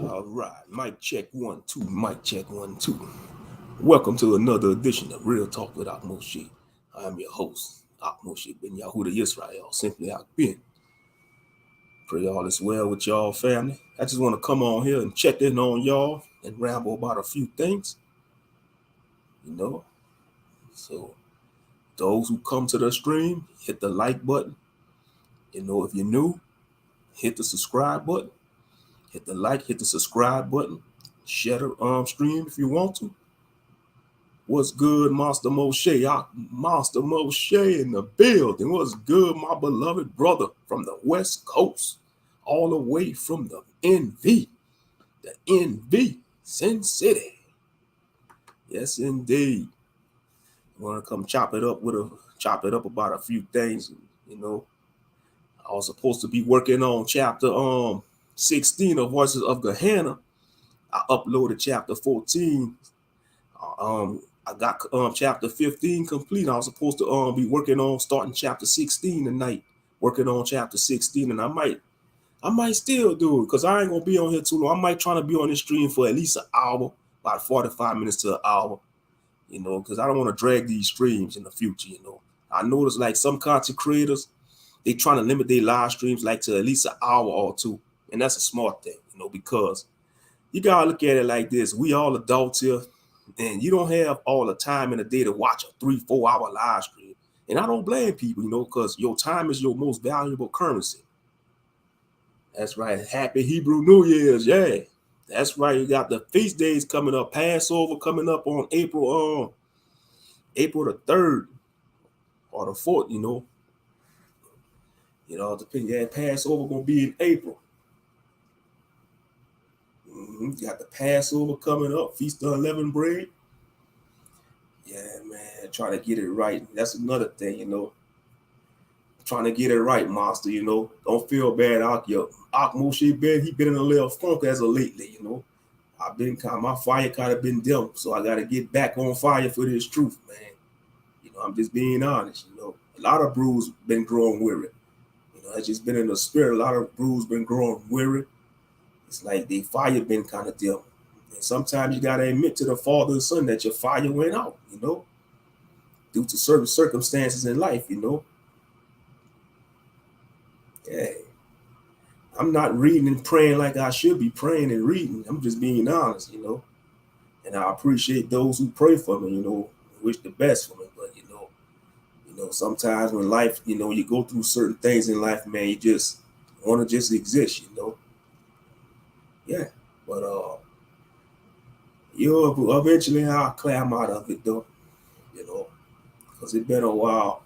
All right, mic check 1 2, mic check 1 2. Welcome to another edition of Real Talk with Ak Moshe. I am your host, Ak Moshe Ben Yahuda Yisrael, simply Ak Ben. Pray all is well with y'all, family. I just want to come on here and check in on y'all and ramble about a few things, you know. So, those who come to the stream, hit the like button. If you're new, hit the subscribe button. Hit the like, hit the subscribe button. Share the stream if you want to. What's good, Master Moshe? Master Moshe in the building. What's good, my beloved brother from the West Coast, all the way from the NV, Sin City. Yes, indeed. I want to come chop it up about a few things. I was supposed to be working on chapter 16 of Voices of Gehenna. I uploaded chapter 14. I got chapter 15 complete. I was supposed to be working on starting chapter 16 tonight, working on chapter 16, and I might still do it because I ain't gonna be on here too long. I might try to be on this stream for at least an hour, about 45 minutes to an hour, because I don't want to drag these streams in the future. I notice like some content creators, they trying to limit their live streams like to at least an hour or two, and that's a smart thing, because you gotta look at it like this: we all adults here. And you don't have all the time in the day to watch a 3-4 hour live stream. And I don't blame people, because your time is your most valuable currency. That's right. Happy Hebrew New Year's. Yeah. That's right. You got the feast days coming up. Passover coming up on April the 3rd or the 4th, depending. Yeah, Passover gonna be in April. You got the Passover coming up, Feast of Unleavened Bread. Yeah, man, trying to get it right. That's another thing, trying to get it right, Master, Don't feel bad out here. Ak Moshe Ben, he been in a little funk as of lately, I've been my fire kind of been dim, so I got to get back on fire for this truth, man. I'm just being honest, A lot of brews been growing weary. It's just been in the spirit. A lot of brews been growing weary. It's like the fire been kind of dim. And sometimes you got to admit to the Father and Son that your fire went out, due to certain circumstances in life, Yeah. I'm not reading and praying like I should be praying and reading. I'm just being honest, And I appreciate those who pray for me, wish the best for me. But sometimes when life, you go through certain things in life, man, you just want to just exist, Yeah. But eventually I'll climb out of it though, because it's been a while.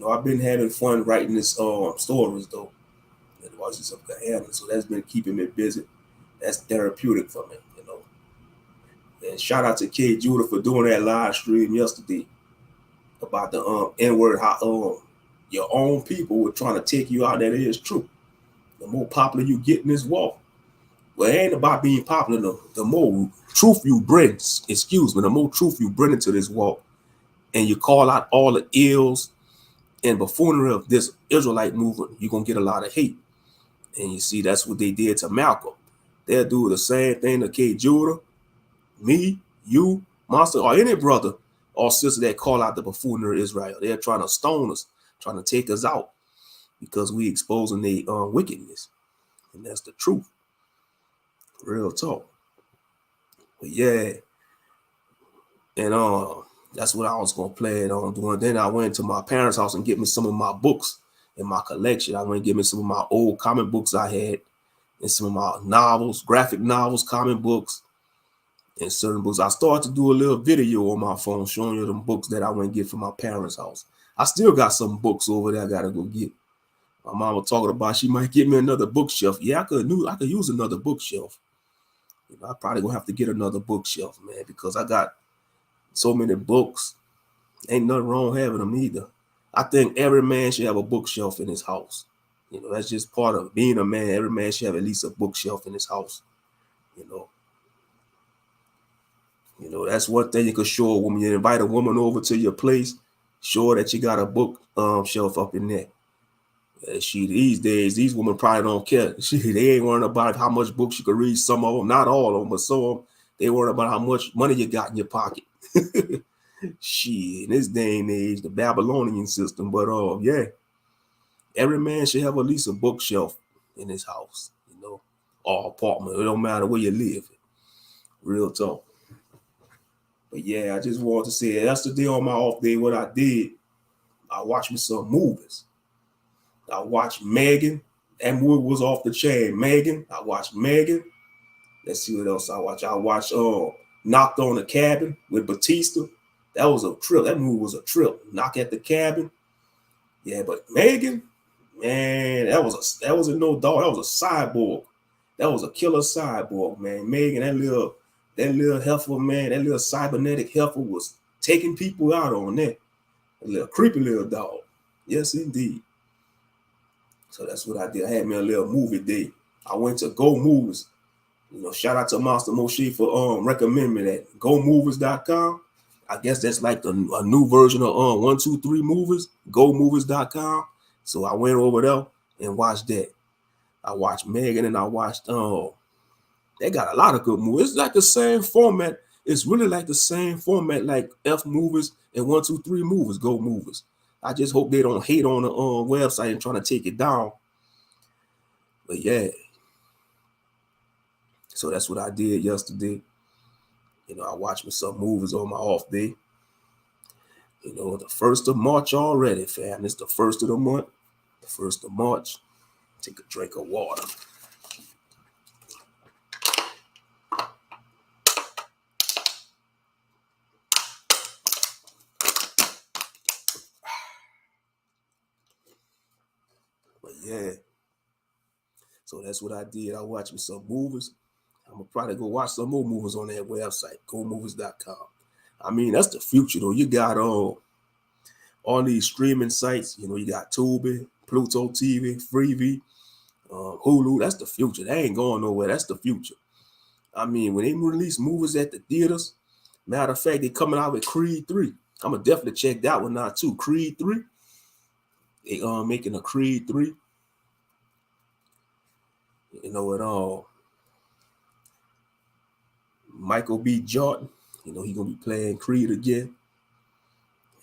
I've been having fun writing this stories though. The Voices of Gehenna, so that's been keeping me busy. That's therapeutic for me, And shout out to K Judah for doing that live stream yesterday about the N-word, how your own people were trying to take you out. That is true. The more popular you get in this walk, well, it ain't about being popular. The more truth you bring, the more truth you bring into this walk, and you call out all the ills and buffoonery of this Israelite movement, you're gonna get a lot of hate. And you see, that's what they did to Malcolm. They'll do the same thing to K Judah, me, you, Master, or any brother or sister that call out the buffoonery of Israel. They're trying to stone us, trying to take us out because we exposing their wickedness. And that's the truth. Real talk. But yeah. And that's what I was gonna plan on doing. Then I went to my parents' house and get me some of my books in my collection. I went and get me some of my old comic books I had, and some of my novels, graphic novels, comic books, and certain books. I started to do a little video on my phone showing you them books that I went and get from my parents' house. I still got some books over there I gotta go get. My mom was talking about she might get me another bookshelf. Yeah, I could use another bookshelf. I probably gonna have to get another bookshelf, man, because I got so many books. Ain't nothing wrong having them either. I think every man should have a bookshelf in his house. That's just part of being a man. Every man should have at least a bookshelf in his house. That's one thing you can show a woman. You invite a woman over to your place, show her that you got a book shelf up in there. These days, these women probably don't care. They ain't worrying about how much books you can read. Some of them, not all of them, but some of them, they worry about how much money you got in your pocket. In this day and age, the Babylonian system. But yeah, every man should have at least a bookshelf in his house, or apartment. It don't matter where you live. Real talk. But yeah, I just wanted to say yesterday on my off day, what I did, I watched me some movies. I watched Megan. That movie was off the chain. Megan. I watched Megan. Let's see what else I watched. I watched Knocked on the Cabin with Batista. That was a trip. That movie was a trip. Knock at the Cabin. Yeah, but Megan, man, that was a no dog. That was a cyborg. That was a killer cyborg, man. Megan, that little heifer, man, that little cybernetic heifer was taking people out on that. A little creepy little dog. Yes, indeed. So that's what I did. I had me a little movie day. I went to Go Movies. Shout out to Master Moshe for recommending me that. GoMovies.com. I guess that's like a new version of 123 Movies. GoMovies.com. So I went over there and watched that. I watched Megan and I watched they got a lot of good movies. It's like the same format. It's really like the same format like F Movies and 123 Movies, Go Movies. I just hope they don't hate on the website and trying to take it down. But yeah. So that's what I did yesterday. I watched me some movies on my off day. The 1st of March already, fam. It's the 1st of the month. The 1st of March. Take a drink of water. But yeah. So that's what I did. I watched me some movies. I'm going to probably go watch some more movies on that website, GoMovies.com. I mean, that's the future, though. You got all these streaming sites. You got Tubi, Pluto TV, Freevee, Hulu. That's the future. They ain't going nowhere. That's the future. I mean, when they release movies at the theaters, matter of fact, they coming out with Creed 3. I'm going to definitely check that one out, too. Creed 3. They making a Creed 3. Michael B. Jordan, he gonna be playing Creed again.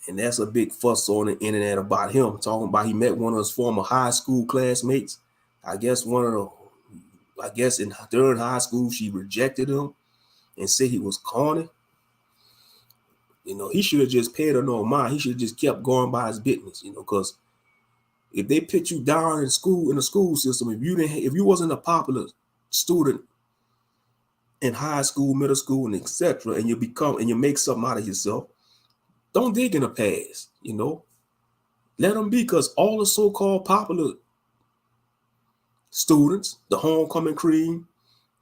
And that's a big fuss on the internet about him, talking about he met one of his former high school classmates. I guess in third high school, she rejected him and said he was corny. He should have just paid her no mind. He should have just kept going by his business, because if they put you down in the school system, if you wasn't a popular student in high school, middle school, and etc., and you make something out of yourself, don't dig in the past, Let them be, because all the so-called popular students, the homecoming cream,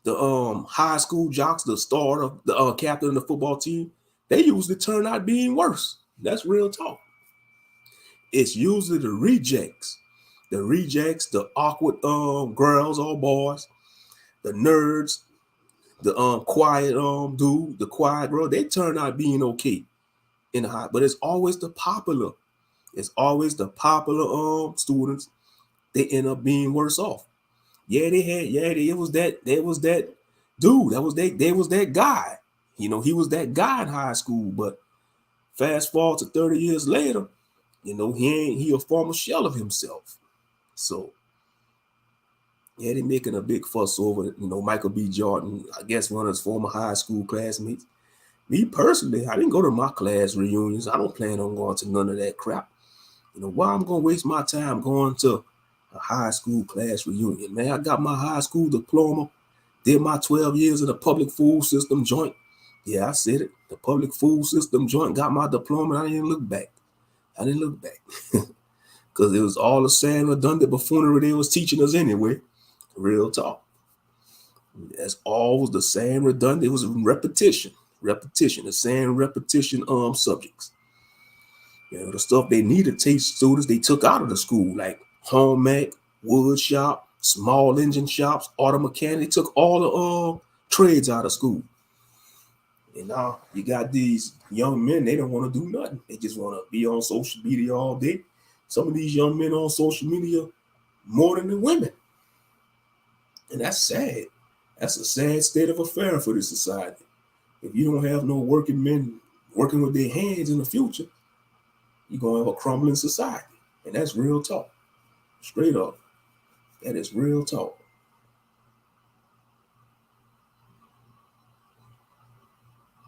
the high school jocks, the star of the captain of the football team, they usually turn out being worse. That's real talk. It's usually the rejects, the awkward girls or boys, the nerds, the quiet dude, the quiet girl, they turn out being okay in the high, but it's always the popular. It's always the popular students. They end up being worse off. Yeah, it was that dude. There was that guy. He was that guy in high school, but fast forward to 30 years later, he a former shell of himself. So yeah, they're making a big fuss over it. Michael B. Jordan, I guess one of his former high school classmates. Me personally, I didn't go to my class reunions. I don't plan on going to none of that crap. Why I'm going to waste my time going to a high school class reunion, man? I got my high school diploma, did my 12 years in the public food system joint. Yeah, I said it. The public food system joint, got my diploma, and I didn't look back. Because it was all the same redundant buffoonery they was teaching us anyway. Real talk. That's always the same redundant. It was repetition, the same repetition subjects. The stuff they need to teach students, they took out of the school, like home ec, wood shop, small engine shops, auto mechanic. They took all the trades out of school. And now you got these young men, they don't want to do nothing. They just want to be on social media all day. Some of these young men on social media, more than the women. And that's sad. That's a sad state of affair for this society. If you don't have no working men working with their hands in the future, you're going to have a crumbling society. And that's real talk. Straight up. That is real talk.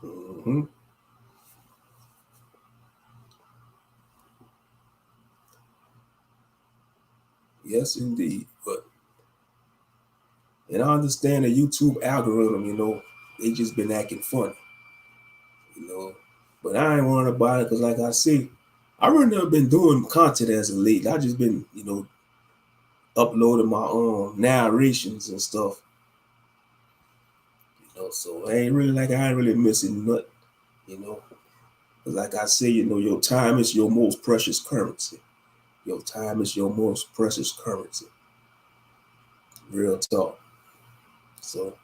Mm-hmm. Yes, indeed. And I understand the YouTube algorithm, they just been acting funny, But I ain't worrying about it because, like I say, I really never been doing content as of late. I just been, uploading my narrations and stuff, So I ain't really missing nothing, Because like I say, your time is your most precious currency. Your time is your most precious currency. Real talk. So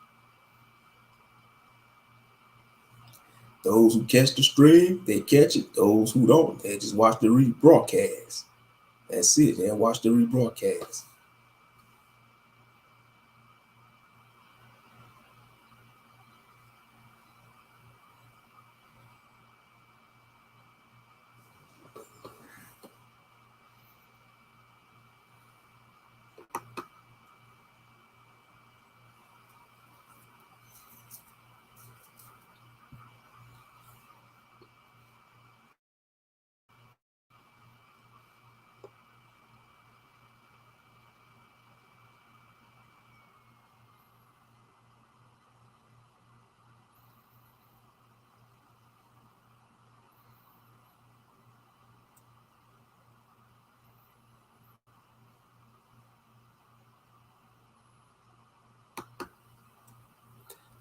those who catch the stream, they catch it. Those who don't, they just watch the rebroadcast. That's it. They watch the rebroadcast.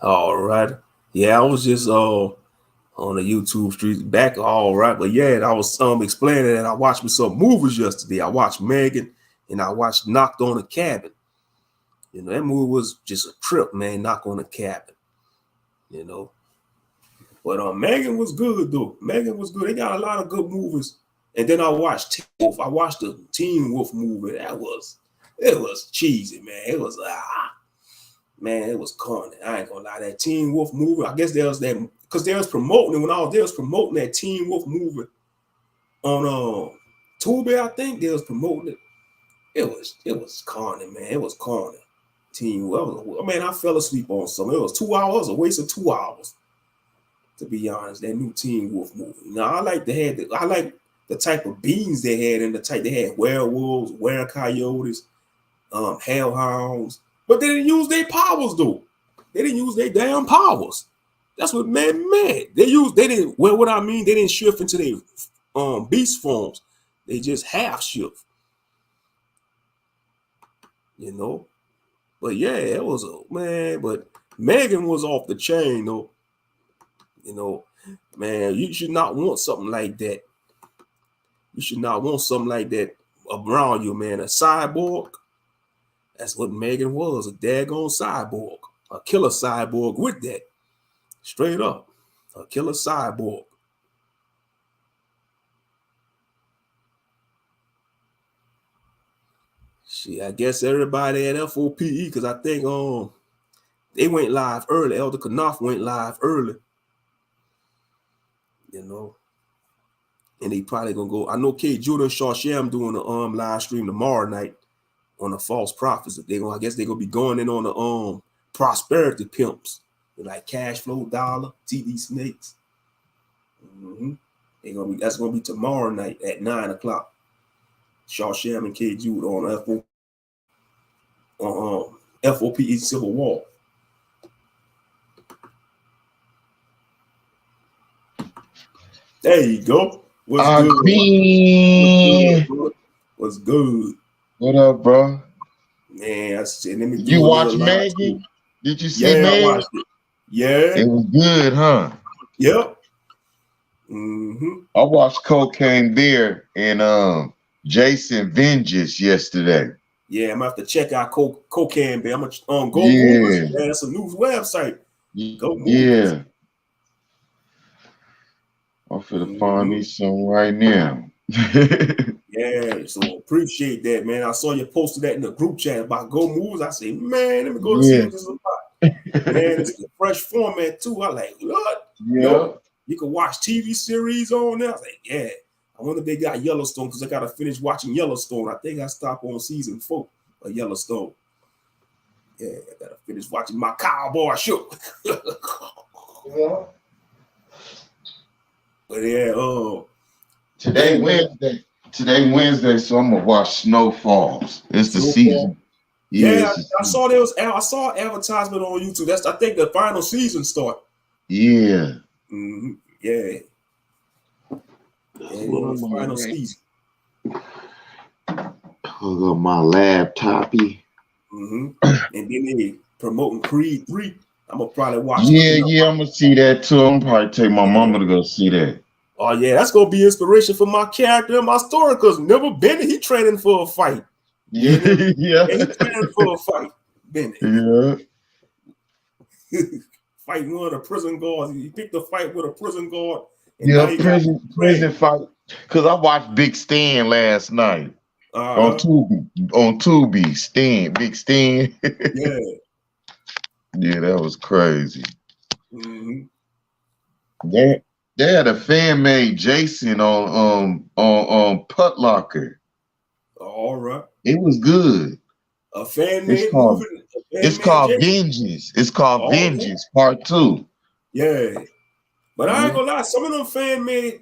All right. Yeah, I was just on the YouTube streets back. All right. But yeah, I was explaining that I watched me some movies yesterday. I watched Megan and I watched Knocked on a Cabin. That movie was just a trip, man. Knock on a Cabin. But Megan was good though. Megan was good. They got a lot of good movies. And then I watched Teen Wolf. I watched the Teen Wolf movie. It was cheesy, man. It was man, it was corny. I ain't gonna lie. That Teen Wolf movie, I guess there was that because they was promoting it when I was promoting that Teen Wolf movie on Tubi, I think they was promoting it. It was corny, man. It was corny. Teen Wolf. Man, I fell asleep on something. It was 2 hours, a waste of 2 hours. To be honest, that new Teen Wolf movie. Now I like the type of beings they had in the type. They had werewolves, were-coyotes, hellhounds. But they didn't use their powers though. They didn't use their damn powers. That's what mad. They didn't. Well, what I mean, they didn't shift into their beast forms. They just half shift. But yeah, it was but Megan was off the chain though. Man, you should not want something like that. You should not want something like that around you, man. A cyborg. That's what Megan was, a daggone cyborg. A killer cyborg with that. Straight up. A killer cyborg. Shit, I guess everybody at FOPE, because I think they went live early. Elder Knopf went live early. And they probably gonna go. I know K. Judah and Shaw Sham doing a live stream tomorrow night on the false prophets. I guess they're gonna be going in on the prosperity pimps, like Cash Flow Dollar, TD Snakes. Mm-hmm. That's gonna be tomorrow night at 9 o'clock. Shaw Sham and K. Judah on FOPE Civil War. There you go. What's good? What's good? What up, bro? Man, I said, let me do you watch Megan? Did you see Megan? I watched it. Yeah. It was good, huh? Yep. Mm-hmm. I watched Cocaine Bear and Jason Vengeance yesterday. Yeah, I'm gonna have to check out Cocaine Bear. I'm gonna go Movies. Man, that's a news website. Go Movies. Yeah. I'm finna find me some right now. Yeah, Yeah, so appreciate that, man. I saw you posted that in the group chat about Go Moves. I say, man, let me go to see Yeah. what this is about. Man, it's a fresh format too. I like, what? Yeah. No, you can watch TV series on there. I was like, yeah. I wonder if they got Yellowstone because I got to finish watching Yellowstone. I think I stopped on season 4 of Yellowstone. Yeah, I got to finish watching my cowboy show. Yeah. But yeah, Today Wednesday, so I'm gonna watch Snowfalls. It's the season. Yeah, I saw there was advertisement on YouTube. I think the final season start. Yeah. Mm-hmm. Yeah. Yeah, final season. Plug up my laptopy. Mm-hmm. And then they promoting Creed 3. I'm gonna probably watch. Yeah, I'm gonna see that too. I'm gonna probably take my mama to go see that. Oh yeah, that's gonna be inspiration for my character and my story. Cause never Bennett, he training for a fight. Yeah, yeah, he training for a fight. Bennett. Yeah. Fighting one of the prison guards. He picked a fight with a prison guard. Yeah, prison fight. Cause I watched Big Stan last night on Tubi. On Tubi, Stan, Big Stan. Yeah. Yeah, that was crazy. Mm-hmm. They had a fan made Jason on Putt Locker. All right. It was good. A fan made movie. It's called Vengeance. It's called Vengeance Part 2. Yeah. But I ain't gonna lie, some of them fan made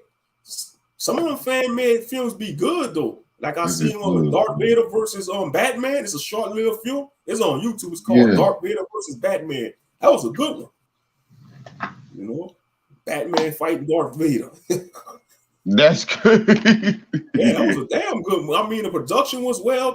films be good though. Like I seen one with Darth Vader versus Batman. It's a short-lived film. It's on YouTube. It's called Darth Vader versus Batman. That was a good one. You know, Batman fighting Darth Vader. That's good. Yeah, that was a damn good one. I mean, the production was I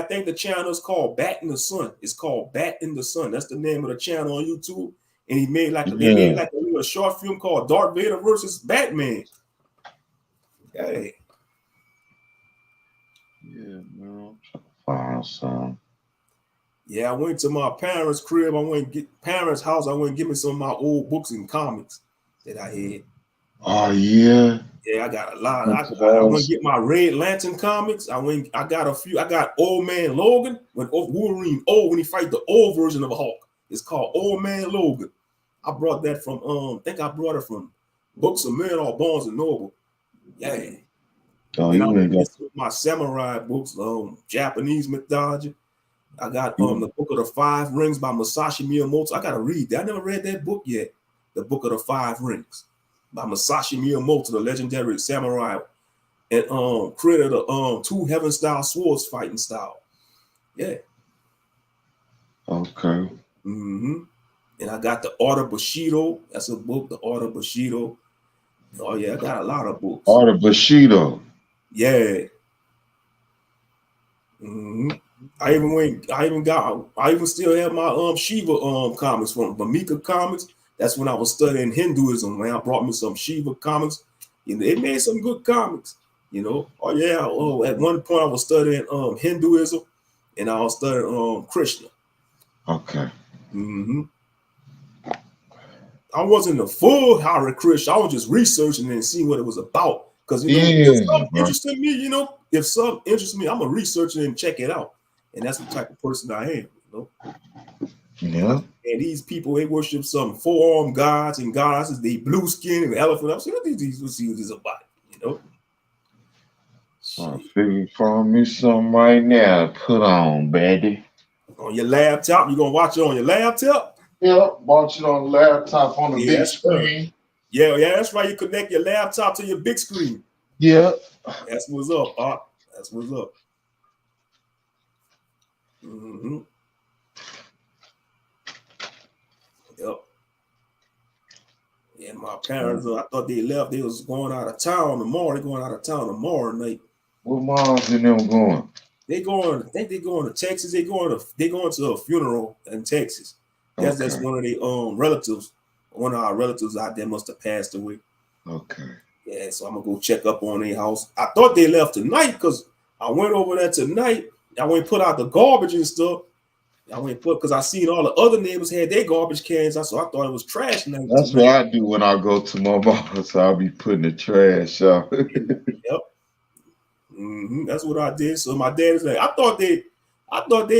think the channel is called Bat in the Sun. It's called Bat in the Sun. That's the name of the channel on YouTube. And he made like a short film called Darth Vader versus Batman. Hey. Yeah, man. Fine, son. Yeah, I went to my parents' crib. I went to parents' house. I went and get me some of my old books and comics that I had. Oh yeah. Yeah, I got a lot. I went to get my Red Lantern comics. I got a few. I got Old Man Logan when Wolverine when he fight the old version of a Hulk. It's called Old Man Logan. I brought that from I think I brought it from Books of Men or Barnes and Noble. Yeah. Oh, and I went with my samurai books, Japanese mythology. I got the Book of the Five Rings by Masashi Miyamoto. I gotta read that. I never read that book yet. The Book of the Five Rings by Masashi Miyamoto, the legendary samurai, and created a two heaven style swords fighting style. Yeah. Okay. Mm-hmm. And I got the Art of Bushido. That's a book, the Art of Bushido. Oh yeah, I got a lot of books. Art of Bushido. Yeah. Mm-hmm. I even still have my Shiva comics from Bhumika Comics. That's when I was studying Hinduism. When I brought me some Shiva comics, they made some good comics. Oh yeah. At one point I was studying Hinduism, and I was studying Krishna. Okay. Mm-hmm. I wasn't a full Hare Krishna. I was just researching and seeing what it was about. Because if something interested me, if something interests me, I'm gonna research it and check it out. And that's the type of person I am, Yeah. And these people, they worship some four-armed gods and goddesses, they blue skin and elephant. I'm saying, let's see what this is about, I figure find me something right now to put on, baby. On your laptop, you gonna watch it on your laptop? Yeah, watch it on the laptop on the big screen. Yeah, that's right. You connect your laptop to your big screen. Yeah. That's what's up, Art. That's what's up. Mm-hmm. Yep. Yeah, my parents, I thought they left. They was going out of town tomorrow. They're going out of town tomorrow night. Where moms and them going? I think they're going to Texas. They're going to a funeral in Texas. That's one of the relatives. One of our relatives out there must have passed away. Okay. Yeah, so I'm gonna go check up on their house. I thought they left tonight because I went over there tonight. I went and put out the garbage and stuff. Because I seen all the other neighbors had their garbage cans. So I thought it was trash tonight. That's what I do when I go to my mama's. I'll be putting the trash out. Yep. That's what I did. So my dad is like, I thought they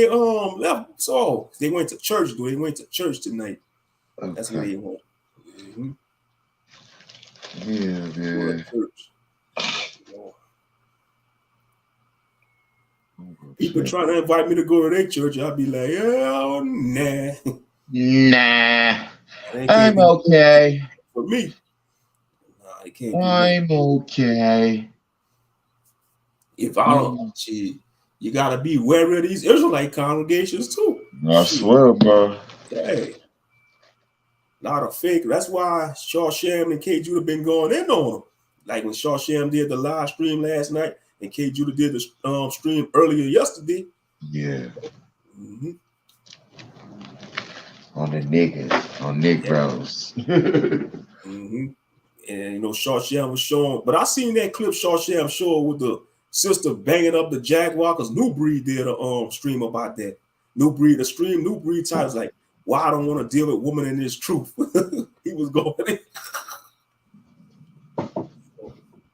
left. So they went to church. They went to church tonight. Okay. That's where they went. Yeah, man. People trying to invite me to go to their church. I'll be like, oh, nah. Nah. I'm okay. For me. Nah, it can't be. I'm okay. If I don't, you gotta be wary of these Israelite congregations too. I swear, bro. Hey. A lot of fake. That's why Shaw Sham and K. Judah been going in on them. Like when Shaw Sham did the live stream last night and K. Judah did the stream earlier yesterday. Yeah. On the niggas, on Negroes. And you know, Shaw Sham was showing, but I seen that clip Shaw Sham showing with the sister banging up the Jaguar because New Breed did a stream about that. New Breed titles like, why I don't want to deal with woman in this truth. He was going in.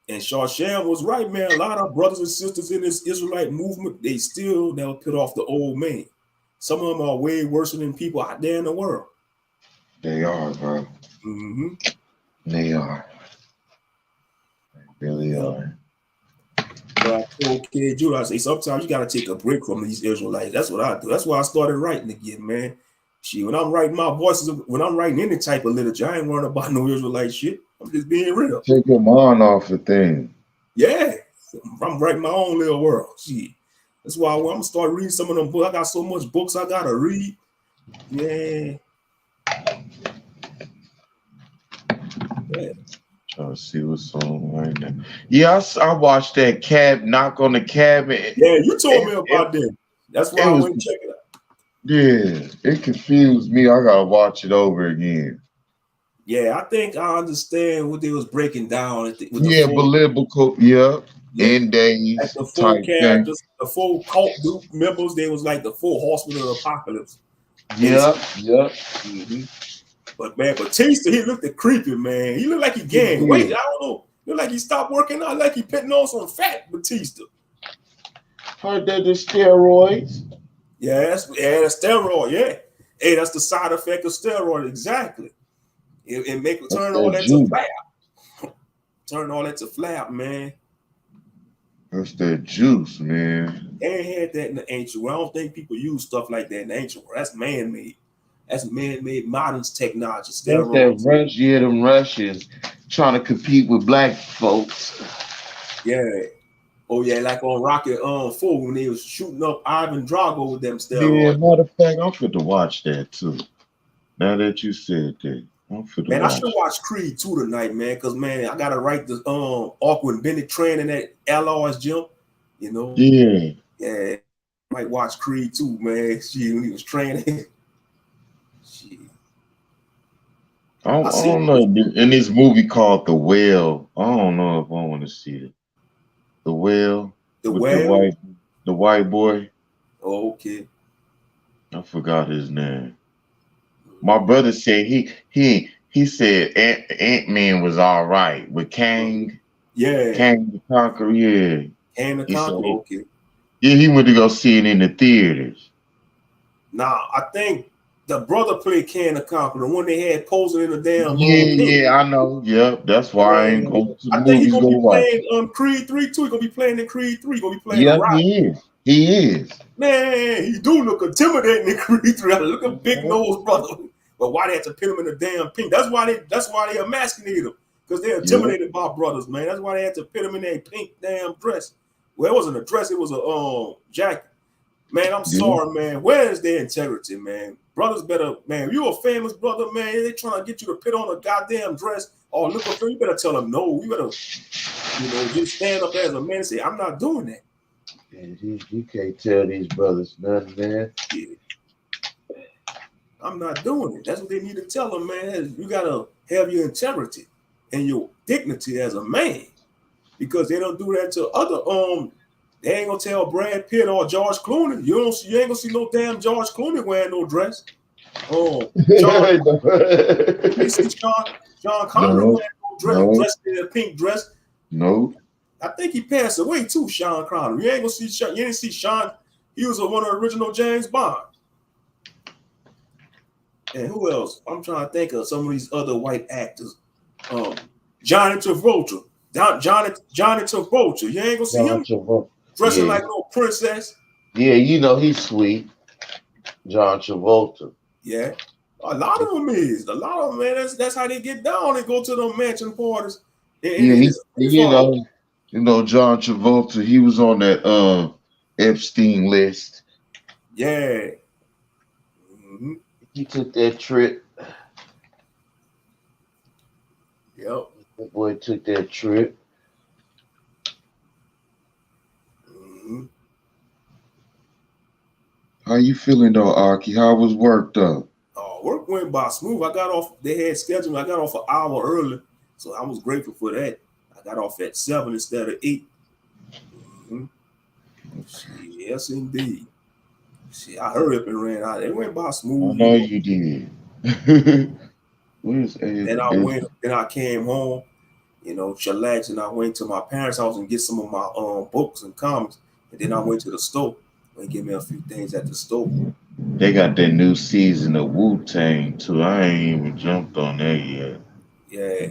And Shaw Sham was right, man. A lot of brothers and sisters in this Israelite movement, they still never put off the old man. Some of them are way worse than people out there in the world. They are, bro. They are. They really are. But I told Kid Judah, I say, sometimes you got to take a break from these Israelites. That's what I do. That's why I started writing again, man. When I'm writing my voices, when I'm writing any type of literature, I ain't worrying about no Israelite shit. I'm just being real. Take your mind off the thing. Yeah. I'm writing my own little world. Shit. That's why I'm going to start reading some of them books. I got so much books I got to read. Yeah. Trying to see what's on right now. Yeah, I watched that Knock on the Cabin. Yeah, you told me about that. That's why I went to check it out. Yeah, it confused me. I gotta watch it over again. Yeah, I think I understand what they was breaking down. With the biblical, end days, like the full characters, the full cult group members. They was like the full horsemen of the apocalypse. Yep. But man, Batista, he looked creepy, man. He looked like he gained weight. I don't know. Looked like he stopped working out, like he putting on some fat. Batista. Heard that the steroids. Yeah, that's steroid. Yeah, hey, that's the side effect of steroid. Exactly. It make it turn all that to flab. Turn all that to flab, man. That's that juice, man. They ain't had that in the ancient world. I don't think people use stuff like that in the ancient world. That's man-made. That's man-made modern technology. That's that rush, them Russians trying to compete with black folks. Yeah. Oh yeah, like on Rocket 4 when they was shooting up Ivan Drago with them steroids. Yeah, matter of fact, I'm fit to watch that too. Now that you said that, I'm fit to watch. I should watch Creed 2 tonight, man, because man, I gotta write the awkward Bennett training at Alloy's gym. You know. Yeah. Yeah. I might watch Creed 2, man. When he was training. I don't know. In this movie called The Whale, I don't know if I want to see it. The Whale. The Whale? The white boy. Oh, okay. I forgot his name. My brother said he said Ant-Man was all right with Kang. Yeah. Kang the Conqueror, yeah. Kang the Conqueror, okay. Yeah, he went to go see it in the theaters. Nah, I think the brother played Kang the Conqueror, the one they had posing in the damn Yeah, I know. Yep, that's why I ain't going to the movies. I think he's gonna be playing Creed 3 too. He's gonna be playing in Creed 3. He's gonna be playing the Rock. He is. Man, he do look intimidating in Creed 3. Look at big nose, brother. But why they have to pin him in the damn pink? That's why they emasculate him. Because they're intimidated by brothers, man. That's why they had to pin him in that pink damn dress. Well, it wasn't a dress, it was a jacket. Man, I'm sorry, man. Where is their integrity, man? Brothers better, man. If you're a famous brother, man, they trying to get you to put on a goddamn dress or look up there. You better tell them no. You better, just stand up as a man and say, I'm not doing that. Man, you can't tell these brothers nothing, man. Yeah. I'm not doing it. That's what they need to tell them, man. You gotta have your integrity and your dignity as a man, because they don't do that to other They ain't gonna tell Brad Pitt or George Clooney. You ain't gonna see no damn George Clooney wearing no dress. You see Sean Connery wearing no dress, dressed in a pink dress. No. I think he passed away too, Sean Connery. You ain't gonna see Sean. You didn't see Sean. He was one of the original James Bond. And who else? I'm trying to think of some of these other white actors. Johnny Travolta. Johnny Travolta. You ain't gonna see him dressing like a little princess. Yeah, you know he's sweet. John Travolta. Yeah. A lot of them is. A lot of them, man. That's how they get down. They go to the mansion parties. You know, John Travolta, he was on that Epstein list. Yeah. Mm-hmm. He took that trip. Yep. The boy took that trip. Mm-hmm. How you feeling though, Aki? How was work though? Work went by smooth. I got off. They had scheduled. I got off an hour early, so I was grateful for that. I got off at 7 instead of 8. Mm-hmm. Yes, indeed. See, I hurried up and ran out. It went by smooth. I know you did. Then I came home, chillaxed, and I went to my parents' house and get some of my books and comics. And then I went to the store and get me a few things at the store. They got that new season of Wu-Tang too. I ain't even jumped on that yet. Yeah.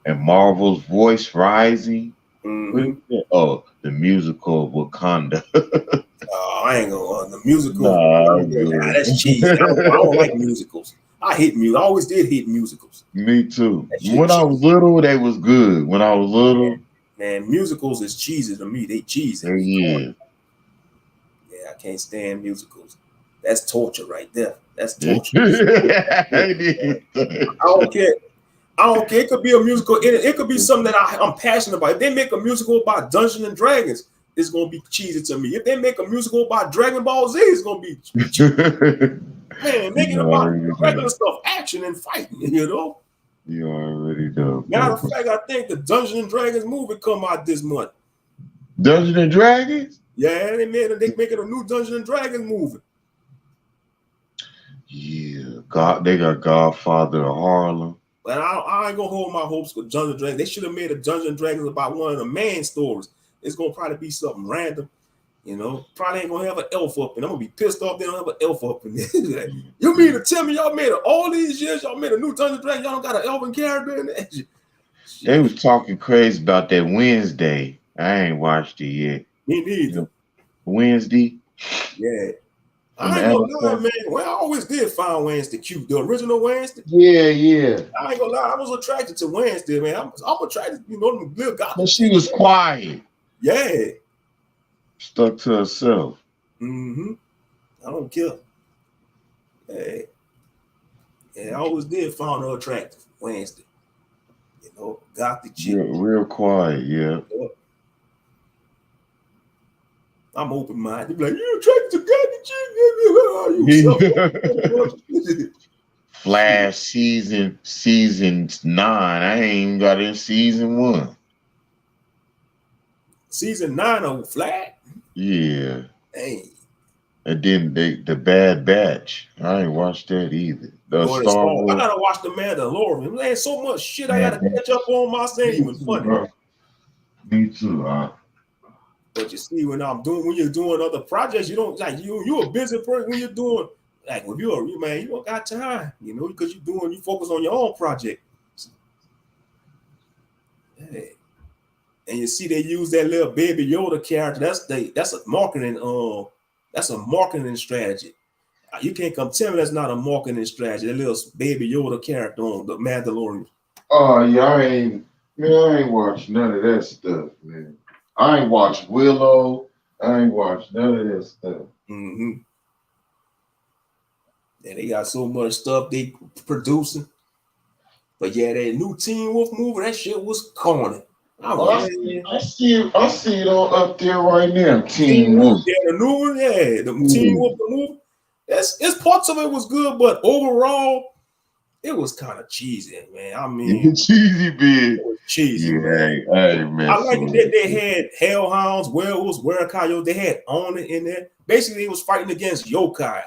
And Marvel's Voice Rising. Mm-hmm. Oh, the musical of Wakanda. I ain't gonna the musical. Nah, that's cheesy. I don't like musicals. I hate music. I always did hate musicals. Me too. When I was little, they was good. When I was little, man, musicals is cheesy to me. They cheesy. Yeah, I can't stand musicals. That's torture right there. That's torture. I don't care. It could be a musical. It could be something that I'm passionate about. If they make a musical about Dungeons and Dragons, it's gonna be cheesy to me. If they make a musical about Dragon Ball Z, it's gonna be cheesy. Man, make it about regular stuff, action and fighting. You already know. Matter of fact, I think the Dungeons and Dragons movie come out this month. Dungeons and Dragons? Yeah, they making a new Dungeons and Dragons movie. Yeah, they got Godfather of Harlem. But I ain't gonna hold my hopes for Dungeons and Dragons. They should have made a Dungeons and Dragons about one of the main stories. It's gonna probably be something random, Probably ain't gonna have an elf up, and I'm gonna be pissed off they don't have an elf up in there. Like, you mean to tell me y'all made it all these years? Y'all made a new Dungeons and Dragons? Y'all don't got an elven character in there? They was talking crazy about that Wednesday. I ain't watched it yet. Me neither. Wednesday. Yeah. I ain't gonna lie, man. Well, I always did find Wednesday cute. The original Wednesday. Yeah. I ain't gonna lie. I was attracted to Wednesday, man. I'm attracted, them little guys. But she was quiet. Yeah. Stuck to herself. Mm-hmm. I don't care. Hey. Yeah, I always did find her attractive. Wednesday. Gothic chick. Real quiet, yeah. I'm open-minded. Be like, you attracted to gothic chick? Flash season 9. I ain't even got in season 1. Season 9 of Flash? Yeah. Hey. And then the Bad Batch. I ain't watched that either. The Star Wars. I gotta watch the Mandalorian. Man, so much shit I gotta catch up on. My ain't even funny. Bro. Me too. But you see, when you're doing other projects, you don't like you're a busy person when you're doing like when you don't got time, because you focus on your own project. Hey. And you see they use that little Baby Yoda character. That's a marketing strategy. You can't come tell me that's not a marketing strategy. That little Baby Yoda character on the Mandalorian. Oh yeah, I ain't watched none of that stuff, man. I ain't watched Willow. I ain't watched none of that stuff. Mm-hmm. Yeah, they got so much stuff they producing. But yeah, that new Teen Wolf movie, that shit was corny. I see it all up there right now. Teen Wolf. Yeah, the new one, the Teen Wolf, the movie. It's parts of it was good, but overall, it was kind of cheesy, man. I mean, cheesy big. It was cheesy. Hey, man. I like that they had hellhounds, werewolves, were-coyotes. They had Oni in there. Basically, they was fighting against yokai.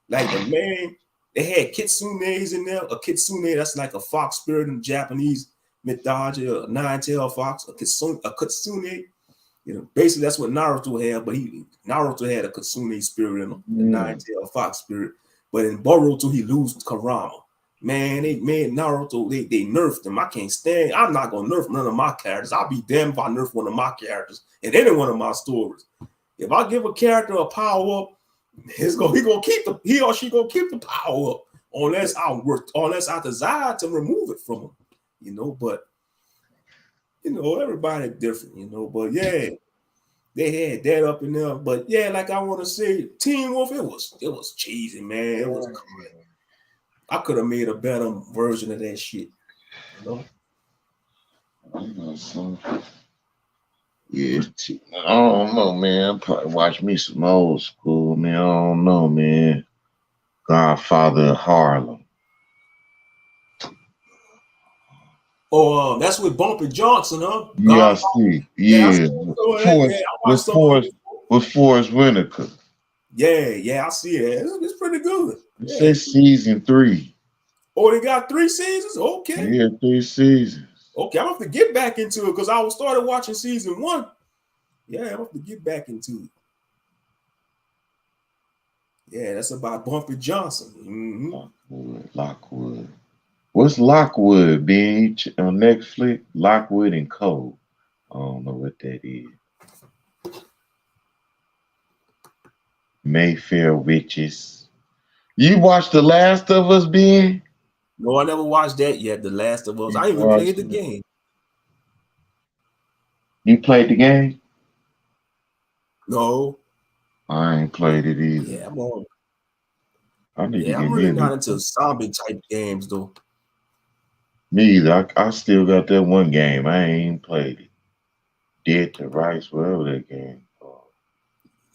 Like the man, they had kitsunes in there. A kitsune, that's like a fox spirit in Japanese Mithaja, a nine-tailed fox, a kitsune. You know, basically that's what Naruto had, but Naruto had a kitsune spirit in him, the nine-tailed fox spirit. But in Boruto, he loses Kurama. Man, they made Naruto, they nerfed him. I can't stand. I'm not gonna nerf none of my characters. I'll be damned if I nerf one of my characters in any one of my stories. If I give a character a power up, he or she gonna keep the power up unless I desire to remove it from him. You know, but you know, everybody different, you know. But yeah, they had that up in there. But yeah, like I want to say, Teen Wolf, it was cheesy, man. It was good. I could have made a better version of that shit. You know? Yeah, I don't know, man. Probably watch me some old school, man. I don't know, man. Godfather of Harlem. Oh, that's with Bumpy Johnson, huh? Yeah, I see. Yeah. With Forrest Whitaker. Yeah, I see it. It's pretty good. It says season 3. Oh, they got 3 seasons? Okay. Yeah, 3 seasons. Okay, I'm going to have to get back into it because I started watching season 1. Yeah, I'm going to have to get back into it. Yeah, that's about Bumpy Johnson. Mm-hmm. Lockwood. What's Lockwood, Beach on Netflix? Lockwood and Co. I don't know what that is. Mayfair Witches. You watched The Last of Us, Ben? No, I never watched that yet. The Last of Us. I even played the game. You played the game? No. I ain't played it either. Yeah, I'm on. I'm really not into zombie type games though. Me either. I still got that one game. I ain't played it. Dead to Rights, whatever that game called.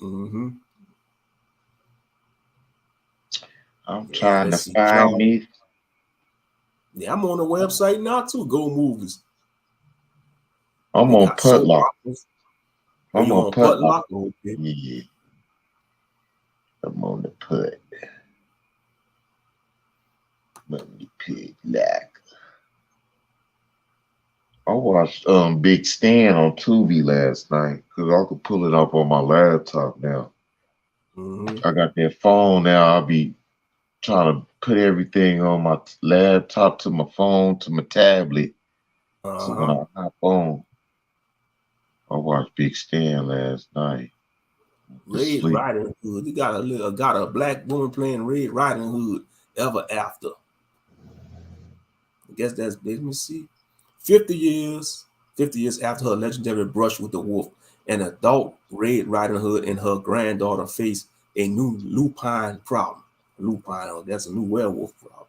Mm-hmm. I'm trying to find me. Yeah, I'm on the website now too. Go Movies. I'm on Putlock. I'm on Putlock. Okay. Yeah. I'm on the Put. Let me pick that. I watched Big Stan on Tubi last night because I could pull it up on my laptop now. Mm-hmm. I got that phone now. I'll be trying to put everything on my laptop to my phone to my tablet. So when I hop on, I watched Big Stan last night. Red Riding Hood. He got a black woman playing Red Riding Hood ever after. I guess that's, let me see, 50 years after her legendary brush with the wolf, an adult Red Riding Hood and her granddaughter face a new lupine problem. That's a new werewolf problem.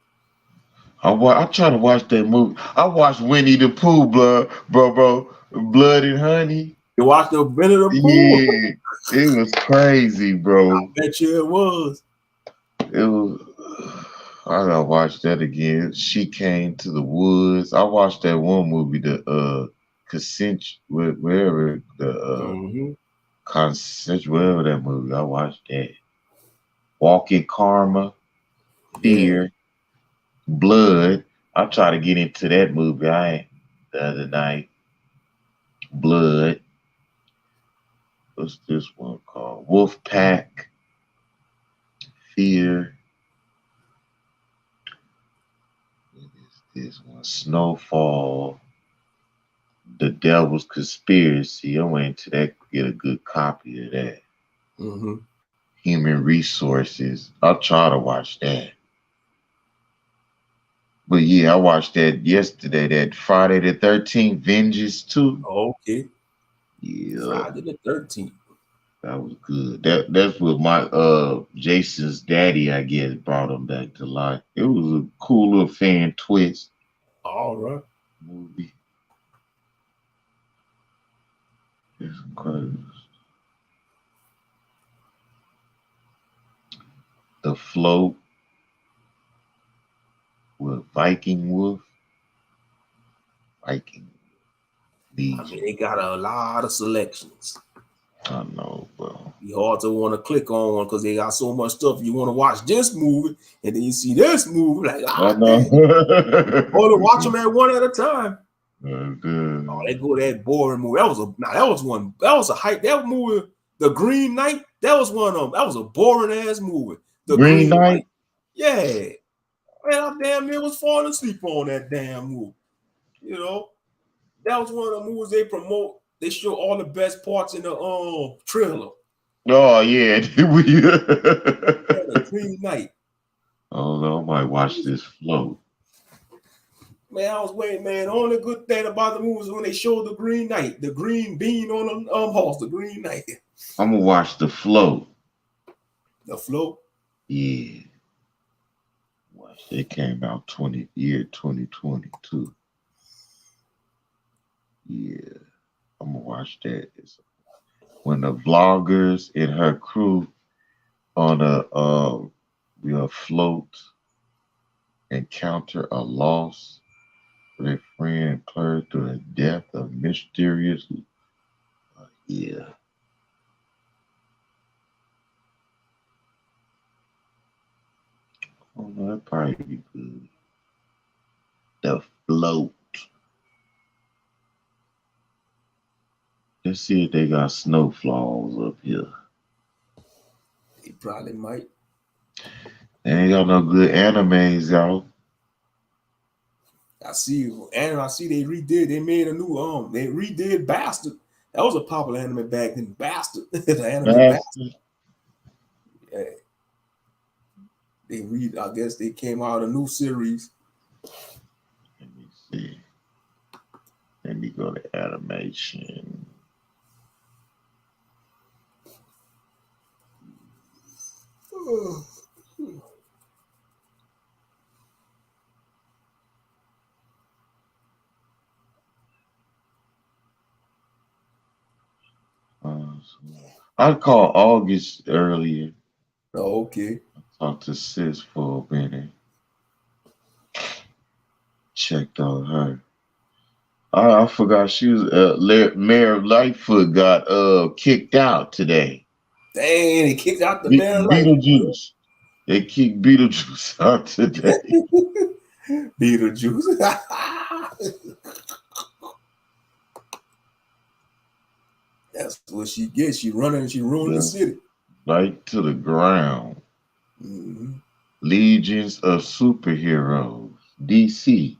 I try to watch that movie. I watched Winnie the Pooh, Blood and Honey. You watched the Winnie the Pooh? Yeah, it was crazy, bro. I bet you it was. It was. I gotta watch that again. She Came to the Woods. I watched that one movie, the Consent, wherever the Consent, wherever that movie. I watched that. Walking Karma, Fear, Blood. I try to get into that movie. The other night. Blood. What's this one called? Wolf Pack. Fear. This one, Snowfall, The Devil's Conspiracy. I went to that to get a good copy of that. Mm-hmm. Human Resources. I'll try to watch that. But yeah, I watched that yesterday. That Friday the 13th, Vengeance 2. Okay. Yeah. Friday the 13th. That was good. That's what my Jason's daddy, I guess, brought him back to life. It was a cool little fan twist. All right. Movie. It's incredible. The Float with Viking Wolf. Viking. I mean, they got a lot of selections. I know, bro. Be hard to want to click on one because they got so much stuff. You want to watch this movie, and then you see this movie, like, I know. or to watch them at one at a time. Good. Oh, they go that boring movie. That was a hype. That movie, The Green Knight, that was one of them. That was a boring ass movie. The Green Knight? Yeah. Man, I damn near was falling asleep on that damn movie. You know, that was one of the movies they promote. They show all the best parts in the trailer. Oh yeah, The Green Knight. Oh no, I might watch this float. Man, I was waiting, man. The only good thing about the movie is when they showed the Green Knight, the green bean on the horse, the Green Knight. I'm gonna watch the float. The float? Yeah. Watch, it came out 2022. Yeah. I'm gonna watch that. It's when the vloggers and her crew on a float encounter a loss for their friend Claire through the death of mysterious. Yeah. Oh no, that'd probably be good. The float. Let's see if they got snowfalls up here. They probably might. They ain't got no good animes out. I see they made a new they redid Bastard. That was a popular anime back then. Bastard. The anime Bastard. Yeah. I guess they came out a new series. Let me see. Let me go to animation. I called August earlier. Oh, okay. I talked to Sis for a minute. Checked on her. I forgot she was Mayor Lightfoot got kicked out today. Dang, they kicked out the Mayor Beetlejuice. They kicked Beetlejuice out today. Beetlejuice. That's what she gets. She running and she ruined the city. Right to the ground. Mm-hmm. Legions of Superheroes. DC.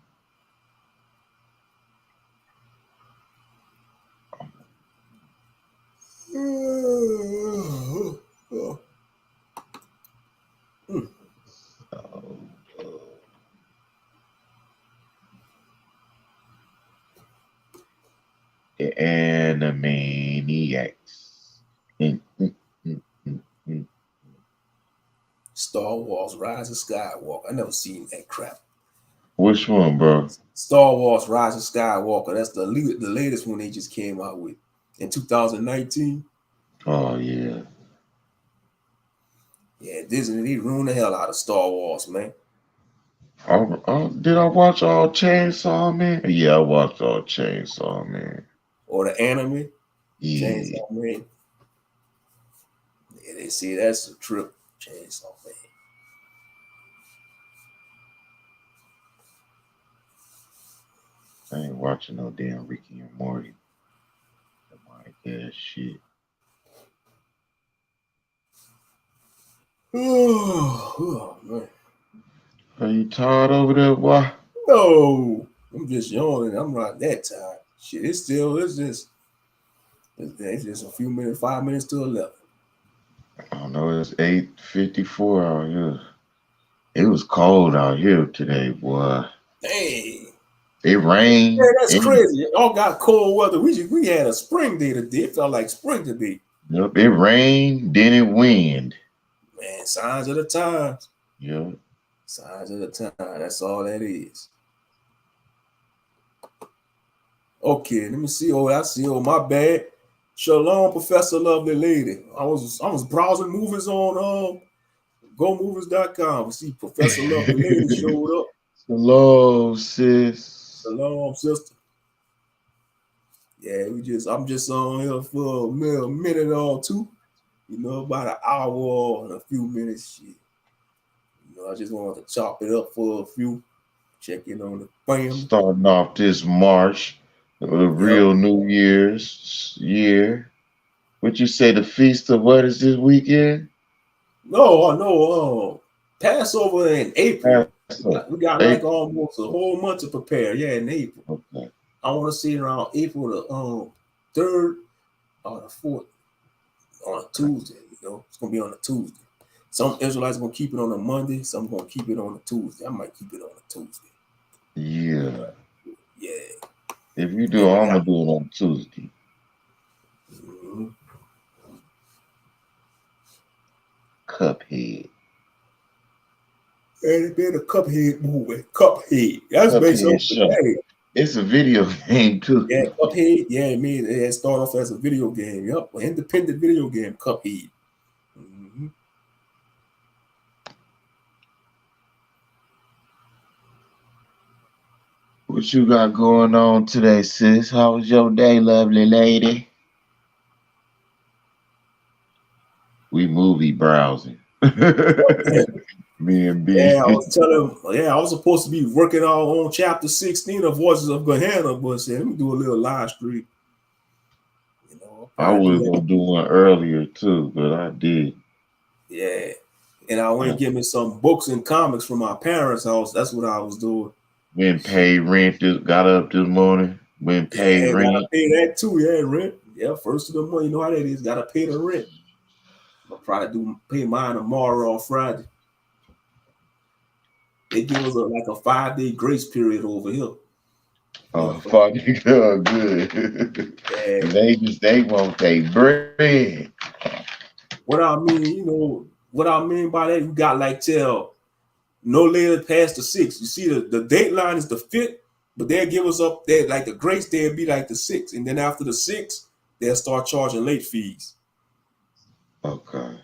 The Animaniacs. Star Wars Rise of Skywalker. I never seen that crap. Which one, bro? Star Wars Rise of Skywalker. That's the latest one they just came out with in 2019. Oh, yeah. Yeah, Disney, they ruined the hell out of Star Wars, man. Did I watch all Chainsaw Man? Yeah, I watched all Chainsaw Man. Or the anime? Yeah. Chainsaw Man. Yeah, they say that's a trip. Chainsaw Man. I ain't watching no damn Ricky and Morty. My ass shit. Oh, man. Are you tired over there, boy? No, I'm just yawning. I'm not that tired. Shit, it's just a few minutes, 5 minutes to 11. I don't know, it's 8:54 out here. It was cold out here today, boy. Dang. It rained. Yeah, that's crazy. Y'all got cold weather. We had a spring day today. It felt like spring today. Yep, it rained, then it wind. Man, signs of the times. Yep. Signs of the time. That's all that is. Okay, let me see. Oh, I see. Oh, my bad. Shalom, Professor Lovely Lady. I was browsing movies on GoMovies.com. We see Professor Lovely Lady showed up. Hello, sis. Shalom, sister. Yeah, I'm just on here for a minute or two. You know, about an hour and a few minutes. Shit. You know, I just wanted to chop it up for a few Check in on the family. Starting off this March, the real New Year's year. What you say, the feast of what is this weekend? No. Passover in April. Passover. We got like almost a whole month to prepare. Yeah, in April. Okay. I want to see it around April the 3rd or the 4th on a Tuesday. You know, it's gonna be on a Tuesday. Some Israelites gonna keep it on a Monday. Some gonna keep it on a Tuesday. I might keep it on a Tuesday. Yeah. Yeah. If you do, I'm gonna do it on Tuesday. Mm-hmm. Cuphead. And it been a Cuphead movie. Cuphead. That's based on the game. It's a video game too. Yeah, Cuphead. Yeah, it started off as a video game. Yep, an independent video game, Cuphead. Mm-hmm. What you got going on today, sis? How was your day, lovely lady? We movie browsing. Me and B. Yeah, I was supposed to be working on chapter 16 of Voices of Gehenna, but said, let me do a little live stream. You know, I was gonna do one earlier too, but I did. Yeah, and I went and get me some books and comics from my parents' house. That's what I was doing. Went paid rent. Got up this morning. Went paid rent. Gotta pay that too. Yeah, rent. Yeah, first of the month. You know how that is. Gotta pay the rent. I'll probably pay mine tomorrow or Friday. They give us like a 5-day grace period over here. Oh, fuck you, good. Yeah. They want their bread. What I mean by that, you got like till no later past the 6th. You see, the dateline is the 5th, but they'll give us up there like the grace day will be like the 6th, and then after the 6th, they'll start charging late fees. Okay.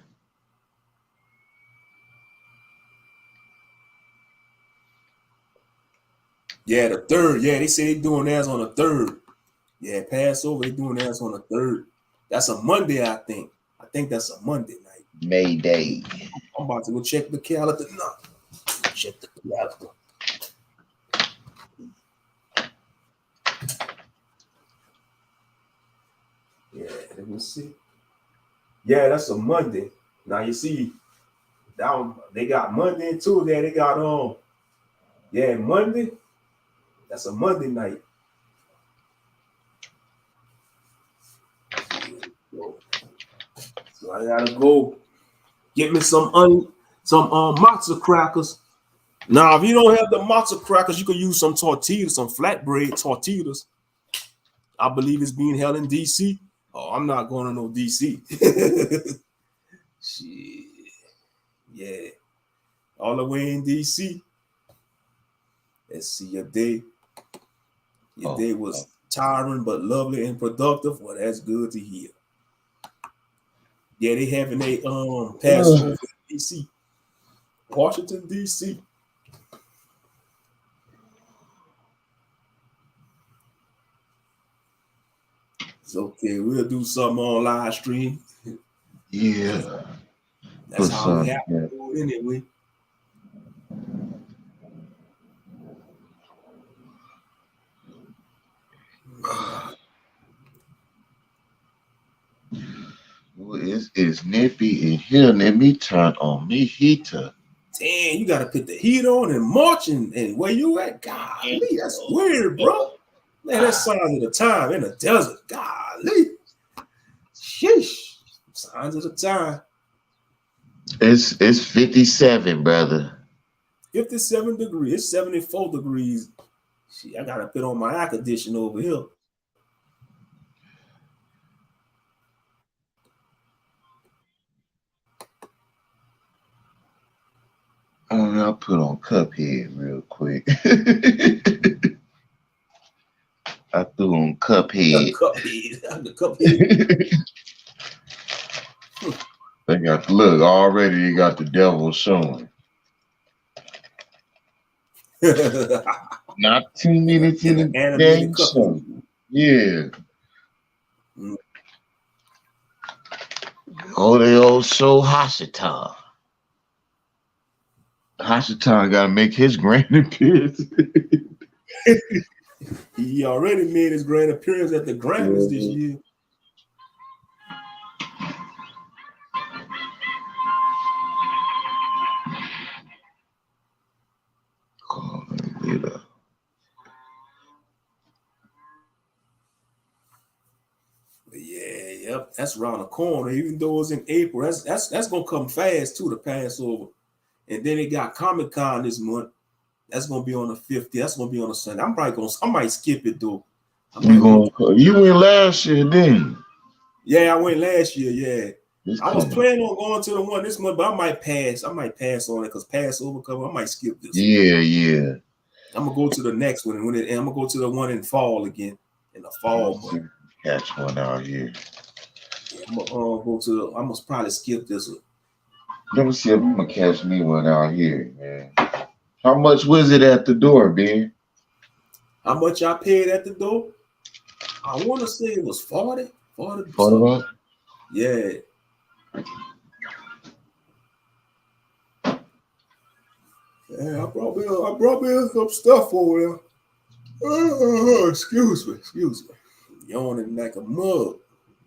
Yeah, the 3rd. Yeah, they say they're doing theirs on the 3rd. Yeah, Passover, they're doing theirs on the 3rd. That's a Monday, I think. I think that's a Monday night. May Day. I'm about to go check the calendar. No. Check the calendar. Yeah, let me see. Yeah, that's a Monday. Now you see, down they got Monday and Tuesday. They got Monday. That's a Monday night. So I gotta go get me some matzah crackers. Now, if you don't have the matzah crackers, you can use some tortillas, some flatbread tortillas. I believe it's being held in DC. Oh, I'm not going to no DC. Shit. Yeah. All the way in DC. Let's see, your day. Your day was tiring but lovely and productive. Well, that's good to hear. Yeah, they having a Passover in DC. Washington, DC. It's okay. We'll do something on live stream. Yeah. That's how we have to do it anyway. Well, it's nippy in here. Let me turn on the heater. Damn, you gotta put the heat on and march and where you at? Golly, that's weird, bro. Man, that's signs of the time in the desert. Golly. Sheesh. Signs of the time. It's 57, brother. 57 degrees. It's 74 degrees. Shit, I gotta put on my air conditioner over here. I'll put on Cuphead real quick. I threw on Cuphead. The Cuphead. They got already. They got the devil showing. Not 2 minutes in the game show. Yeah. Oh, they all show Hashatan. Hashatan got to make his grand appearance. He already made his grand appearance at the Grammys this year. Yep, that's around the corner. Even though it's in April, that's gonna come fast too, the Passover. And then they got Comic-Con this month. That's gonna be on the 50th. That's gonna be on a Sunday. I might skip it though. You went last year, didn't you? Yeah, I went last year. Yeah, I was planning on going to the one this month, but I might pass on it because Passover coming. I might skip this. Yeah. I'm gonna go to the next one, and I'm gonna go to the one in fall again in the fall month. Catch one out here. Yeah, I'm gonna probably skip this one. Let me see if I'm gonna catch me one out here, man. How much was it at the door, Ben? How much I paid at the door? I want to say it was 40. 40 bucks? Yeah. Yeah, I brought me some stuff over there. Excuse me. Yawning like a mug.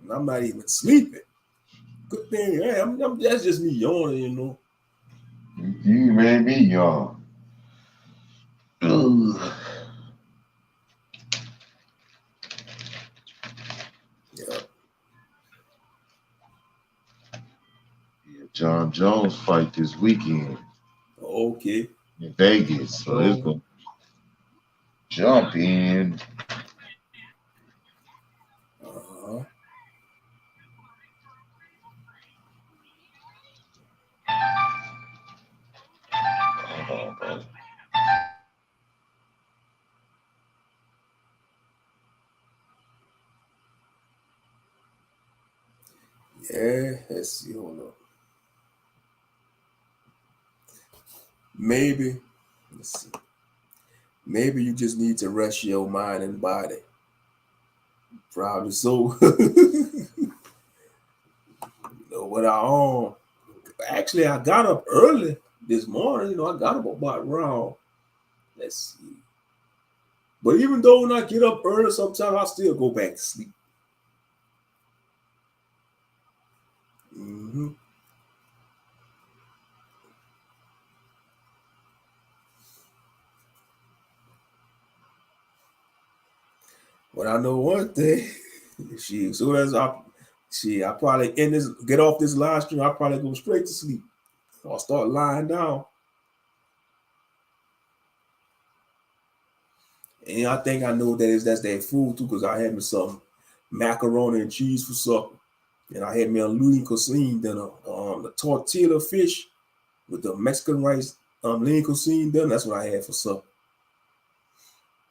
And I'm not even sleeping. Good thing. Yeah, that's just me yawning, you know. You made me yawn. Yeah. John Jones fight this weekend. Okay. In Vegas. So it's gonna jump in. Uh-huh. Hold on, brother. Yeah, let's see. Hold on. Maybe you just need to rest your mind and body. Probably so. You know what actually I got up early this morning. You know, I got up about around. Let's see. But even though when I get up early, sometimes I still go back to sleep. Mm-hmm. But I know one thing. As soon as I probably get off this live stream, I'll probably go straight to sleep. I'll start lying down. And I think I know that's that food too, because I had me some macaroni and cheese for supper. And I had me a lean cuisine dinner, the tortilla fish with the Mexican rice, lean cuisine dinner. That's what I had for supper.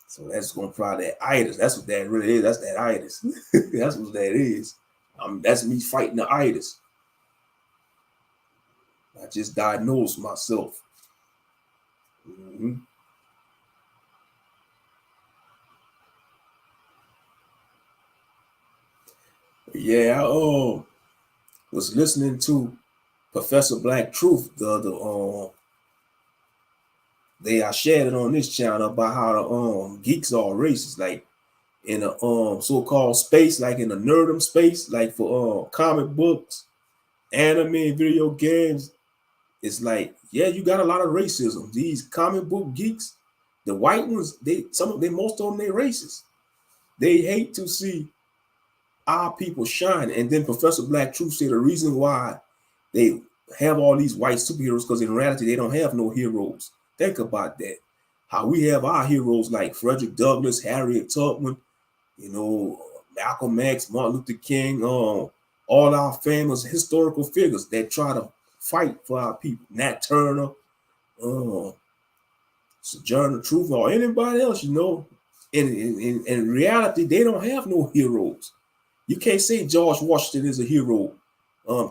So that's gonna probably that itis. That's what that really is. That's that itis. That's what that is. That's me fighting the itis. I just diagnosed myself. Mm-hmm. Yeah, I was listening to Professor Black Truth the other I shared it on this channel about how the geeks are racist, like in a so-called space, like in the nerdum space, like for comic books, anime, video games. It's like, yeah, you got a lot of racism. These comic book geeks, the white ones, most of them, they racist. They hate to see our people shine. And then Professor Black Truth said the reason why they have all these white superheroes, because in reality, they don't have no heroes. Think about that. How we have our heroes like Frederick Douglass, Harriet Tubman, Malcolm X, Martin Luther King, all our famous historical figures that try to fight for our people. Nat Turner, Sojourner Truth, or anybody else, in reality, they don't have no heroes. You can't say George Washington is a hero.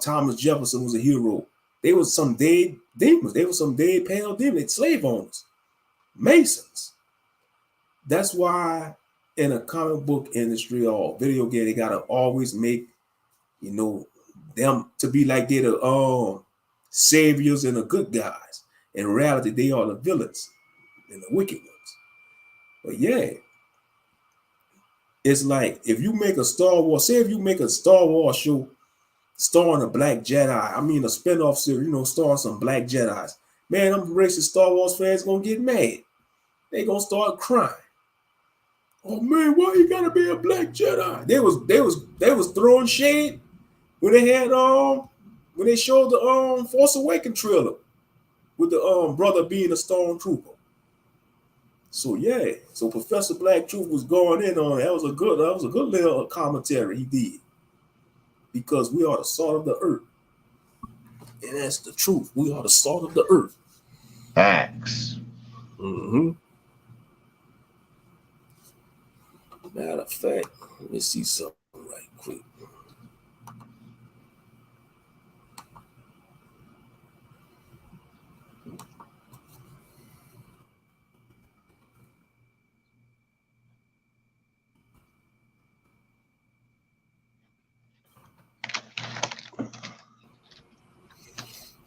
Thomas Jefferson was a hero. They were some dead demons. They were some dead pale demons, slave owners, Masons. That's why in a comic book industry or video game, they gotta always make, them to be like they're the saviors and the good guys. In reality, they are the villains and the wicked ones. But yeah, it's like if you make a Star Wars, say if you make a Star Wars show starring a black Jedi, I mean a spinoff series, starring some black Jedis, man, them racist Star Wars fans gonna get mad. They gonna start crying. Oh man, why you gotta be a black Jedi? They was throwing shade when they had when they showed the Force Awakens trailer with the brother being a stormtrooper. So yeah, so Professor Black Truth was going in on it. That was a good little commentary he did. Because we are the salt of the earth. And that's the truth. We are the salt of the earth. Facts. Mm-hmm. Matter of fact, let me see something right quick.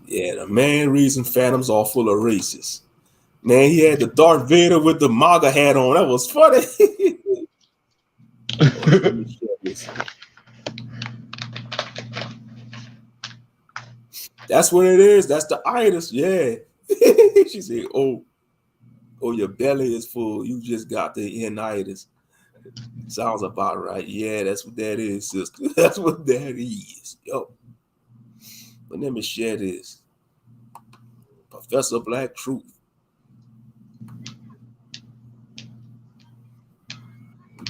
Yeah, the main reason Phantoms are full of racists. Man, he had the Darth Vader with the MAGA hat on. That was funny. That's what it is. That's the itis. Yeah. She said, oh, your belly is full. You just got the initis. Sounds about right. Yeah, that's what that is, sister. That's what that is. Yo. But let me share this. Professor Black Truth.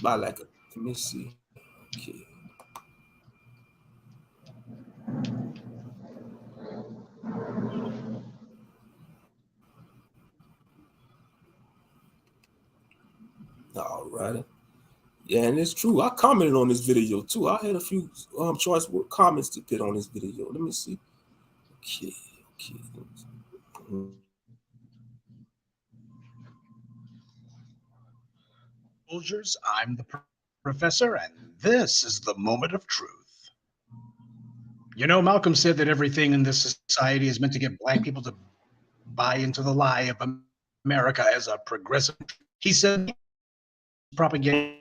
By like a, let me see. Okay. All right. Yeah, and it's true. I commented on this video too. I had a few choice comments to put on this video. Let me see. Okay. Soldiers, I'm the professor, and this is the moment of truth. You know, Malcolm said that everything in this society is meant to get black people to buy into the lie of America as a progressive. He said propaganda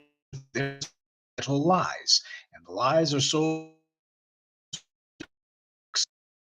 lies, and the lies are so.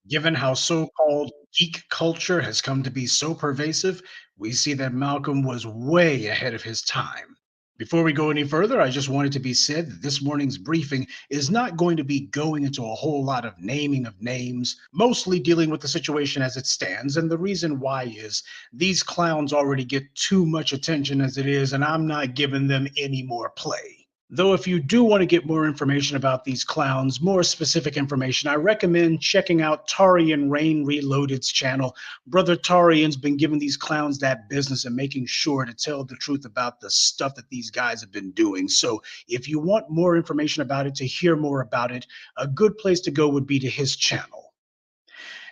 Given how so-called geek culture has come to be so pervasive, we see that Malcolm was way ahead of his time. Before we go any further, I just wanted to be said that this morning's briefing is not going to be going into a whole lot of naming of names, mostly dealing with the situation as it stands. And the reason why is these clowns already get too much attention as it is, and I'm not giving them any more play. Though if you do want to get more information about these clowns, more specific information, I recommend checking out Tarian Rain Reloaded's channel. Brother Tarian's been giving these clowns that business and making sure to tell the truth about the stuff that these guys have been doing. So if you want more information about it, to hear more about it, a good place to go would be to his channel.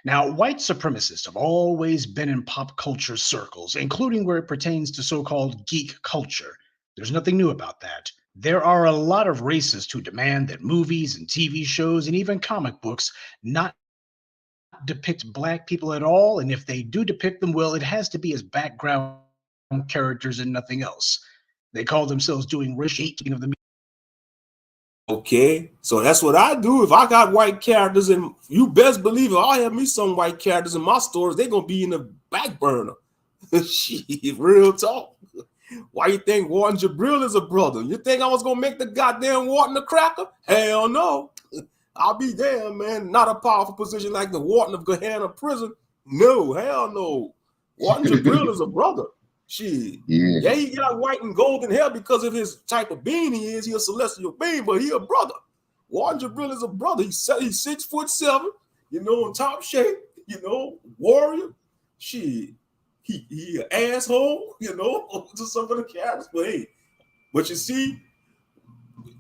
Now, white supremacists have always been in pop culture circles, including where it pertains to so-called geek culture. There's nothing new about that. There are a lot of racists who demand that movies and TV shows and even comic books not depict black people at all, and if they do depict them, well, it has to be as background characters and nothing else. They call themselves doing reshaping of the media. Okay, so that's what I do. If I got white characters, and you best believe it, I'll have me some white characters in my stories. They're gonna be in the back burner. Shit, real talk. Why you think Warden Jabril is a brother? You think I was gonna make the goddamn Warden a cracker? Hell no. I'll be there, man. Not a powerful position like the Warden of Gehenna Prison. No, hell no. Warden Jabril is a brother. Shit. Yeah, he got white and golden hair because of his type of being he is. He a celestial being, but he a brother. Warden Jabril is a brother. He's 6'7", in top shape, warrior. Shit. He an asshole, to some of the characters, but hey, but you see,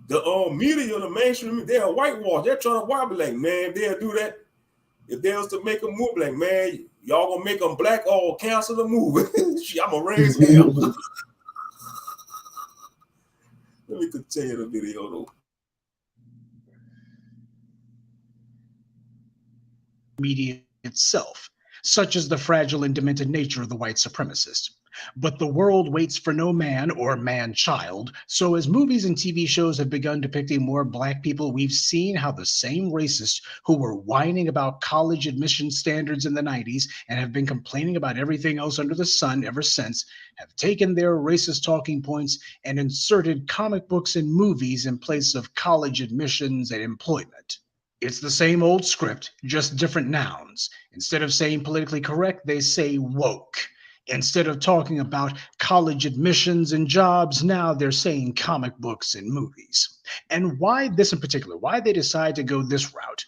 the media, the mainstream, they're whitewash. They're trying to wobble like, man, they'll do that. If they was to make a move, like, man, y'all gonna make them black or cancel the movie. I'm gonna raise hell. Let me continue the video though. Media itself. Such is the fragile and demented nature of the white supremacist. But the world waits for no man or man-child, so as movies and TV shows have begun depicting more black people, we've seen how the same racists who were whining about college admission standards in the 90s and have been complaining about everything else under the sun ever since have taken their racist talking points and inserted comic books and movies in place of college admissions and employment. It's the same old script, just different nouns. Instead of saying politically correct, they say woke. Instead of talking about college admissions and jobs, now they're saying comic books and movies. And why this in particular? Why they decide to go this route?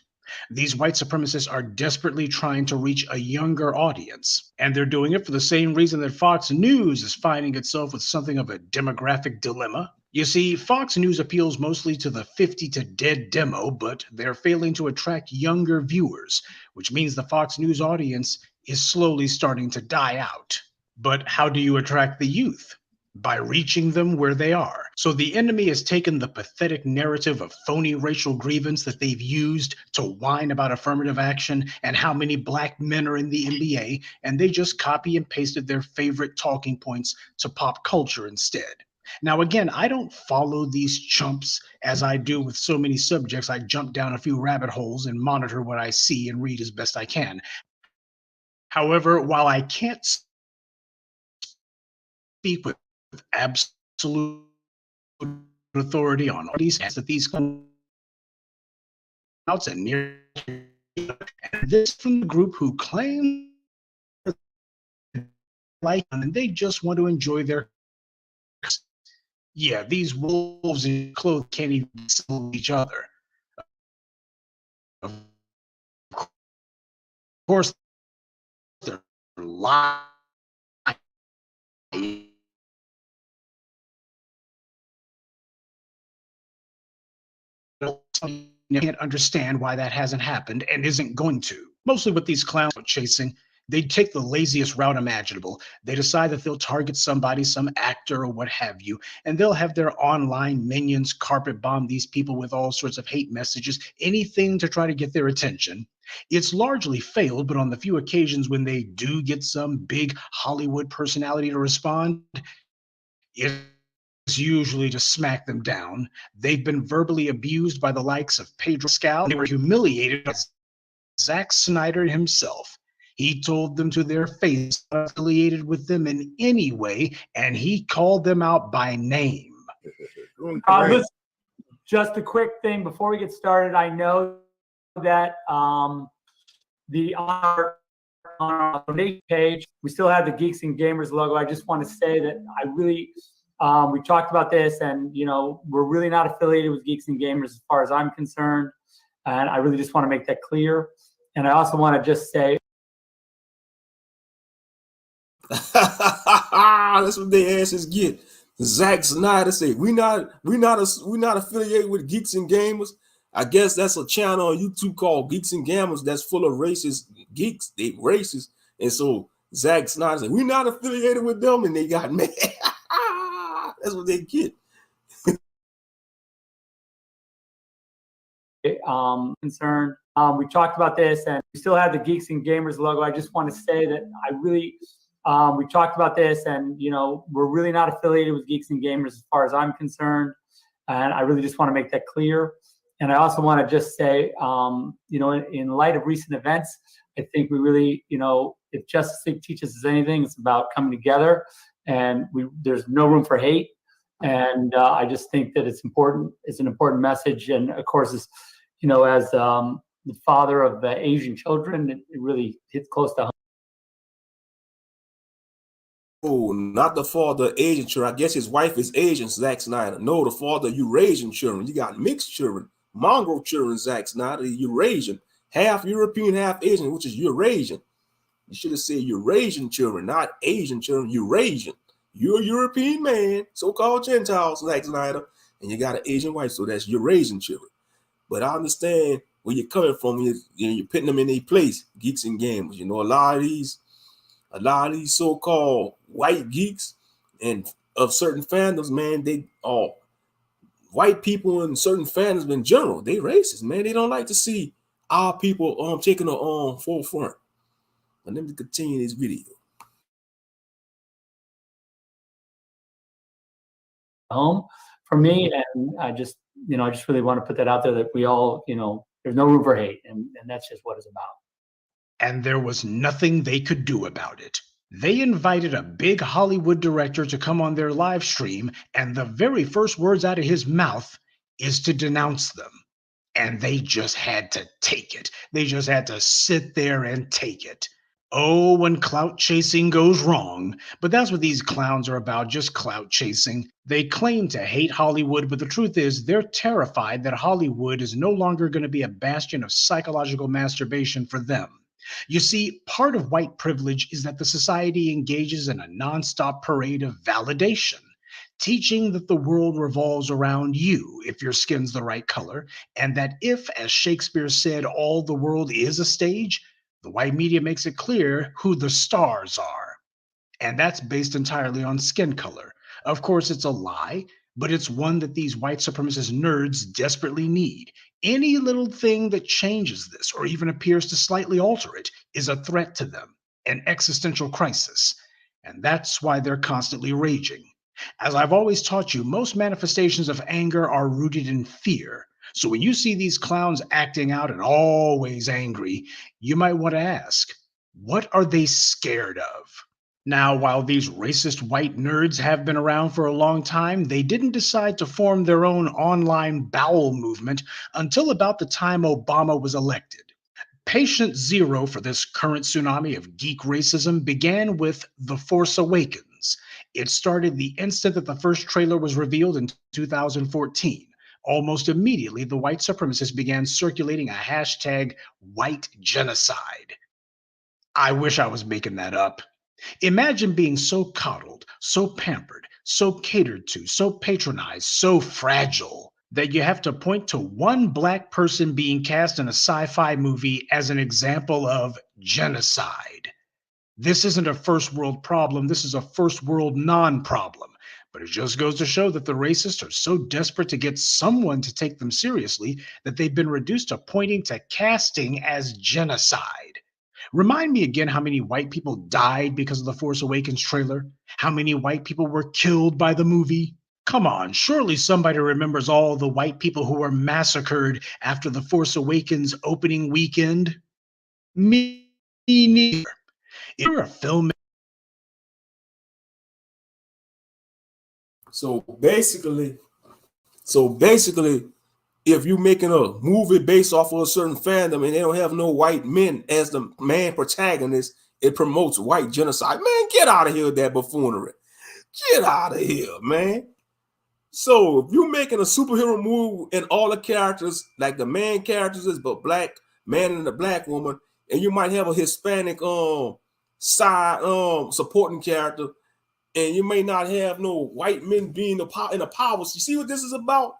These white supremacists are desperately trying to reach a younger audience, and they're doing it for the same reason that Fox News is finding itself with something of a demographic dilemma. You see, Fox News appeals mostly to the 50 to dead demo, but they're failing to attract younger viewers, which means the Fox News audience is slowly starting to die out. But how do you attract the youth? By reaching them where they are. So the enemy has taken the pathetic narrative of phony racial grievance that they've used to whine about affirmative action and how many black men are in the NBA, and they just copy and pasted their favorite talking points to pop culture instead. Now, again, I don't follow these chumps as I do with so many subjects. I jump down a few rabbit holes and monitor what I see and read as best I can. However, while I can't speak with absolute authority on all these that these outs and near and this from the group who claim like and they just want to enjoy their these wolves in clothes can't even sell each other. Of course they're lying. You can't understand why that hasn't happened and isn't going to. Mostly with these clowns chasing, they take the laziest route imaginable. They decide that they'll target somebody, some actor or what have you, and they'll have their online minions carpet bomb these people with all sorts of hate messages, anything to try to get their attention. It's largely failed, but on the few occasions when they do get some big Hollywood personality to respond, it's usually to smack them down. They've been verbally abused by the likes of Pedro Pascal. They were humiliated by Zack Snyder himself. He told them to their face, affiliated with them in any way, and he called them out by name. Just a quick thing before we get started. I know that on our donation page, we still have the Geeks and Gamers logo. I just want to say that I really, we talked about this, and we're really not affiliated with Geeks and Gamers as far as I'm concerned, and I really just want to make that clear. And I also want to just say, that's what their asses get. Zack Snyder said, "We not affiliated with Geeks and Gamers." I guess that's a channel on YouTube called Geeks and Gamers that's full of racist geeks. They racist, and so Zack Snyder said, "We're not affiliated with them," and they got mad. That's what they get. Concerned. We talked about this, and we still have the Geeks and Gamers logo. I just want to say that I really, we talked about this, and we're really not affiliated with Geeks and Gamers as far as I'm concerned, and I really just want to make that clear. And I also want to just say, in light of recent events, I think we really, if Justice League teaches us anything, it's about coming together, and there's no room for hate. And I just think that it's important. It's an important message, and of course, as the father of Asian children, it really hits close to home. Oh, not the father of Asian children. I guess his wife is Asian, Zack Snyder. No, the father of Eurasian children. You got mixed children, mongrel children, Zack Snyder, Eurasian, half European, half Asian, which is Eurasian. You should have said Eurasian children, not Asian children, Eurasian. You're a European man, so-called Gentiles, Zack Snyder, and you got an Asian wife, so that's Eurasian children. But I understand where you're coming from. You're putting them in a place, Geeks and Gamers. A lot of these so-called white geeks and of certain fandoms, man, they all white people in certain fandoms in general, they racist, man. They don't like to see our people taking the forefront. But let me continue this video. Home for me, and I just really want to put that out there that we all, there's no room for hate, and that's just what it's about. And there was nothing they could do about it. They invited a big Hollywood director to come on their live stream, and the very first words out of his mouth is to denounce them. And they just had to take it. They just had to sit there and take it. Oh, when clout chasing goes wrong. But that's what these clowns are about, just clout chasing. They claim to hate Hollywood, but the truth is they're terrified that Hollywood is no longer going to be a bastion of psychological masturbation for them. You see, part of white privilege is that the society engages in a nonstop parade of validation, teaching that the world revolves around you if your skin's the right color, and that if, as Shakespeare said, all the world is a stage, the white media makes it clear who the stars are. And that's based entirely on skin color. Of course, it's a lie, but it's one that these white supremacist nerds desperately need. Any little thing that changes this or even appears to slightly alter it is a threat to them, an existential crisis. And that's why they're constantly raging. As I've always taught you, most manifestations of anger are rooted in fear. So when you see these clowns acting out and always angry, you might want to ask, what are they scared of? Now, while these racist white nerds have been around for a long time, they didn't decide to form their own online bowel movement until about the time Obama was elected. Patient zero for this current tsunami of geek racism began with The Force Awakens. It started the instant that the first trailer was revealed in 2014. Almost immediately, the white supremacists began circulating a hashtag white genocide. I wish I was making that up. Imagine being so coddled, so pampered, so catered to, so patronized, so fragile that you have to point to one black person being cast in a sci-fi movie as an example of genocide. This isn't a first world problem. This is a first world non-problem. But it just goes to show that the racists are so desperate to get someone to take them seriously that they've been reduced to pointing to casting as genocide. Remind me again how many white people died because of the Force Awakens trailer? How many white people were killed by the movie? Come on, surely somebody remembers all the white people who were massacred after the Force Awakens opening weekend? Me neither. If you're a filmmaker. So basically, if you're making a movie based off of a certain fandom and they don't have no white men as the main protagonist, it promotes white genocide. Man, get out of here with that buffoonery. Get out of here, man. So if you're making a superhero movie and all the characters, like the main characters is but black man and a black woman, and you might have a Hispanic side supporting character, and you may not have no white men being in the power. You see what this is about?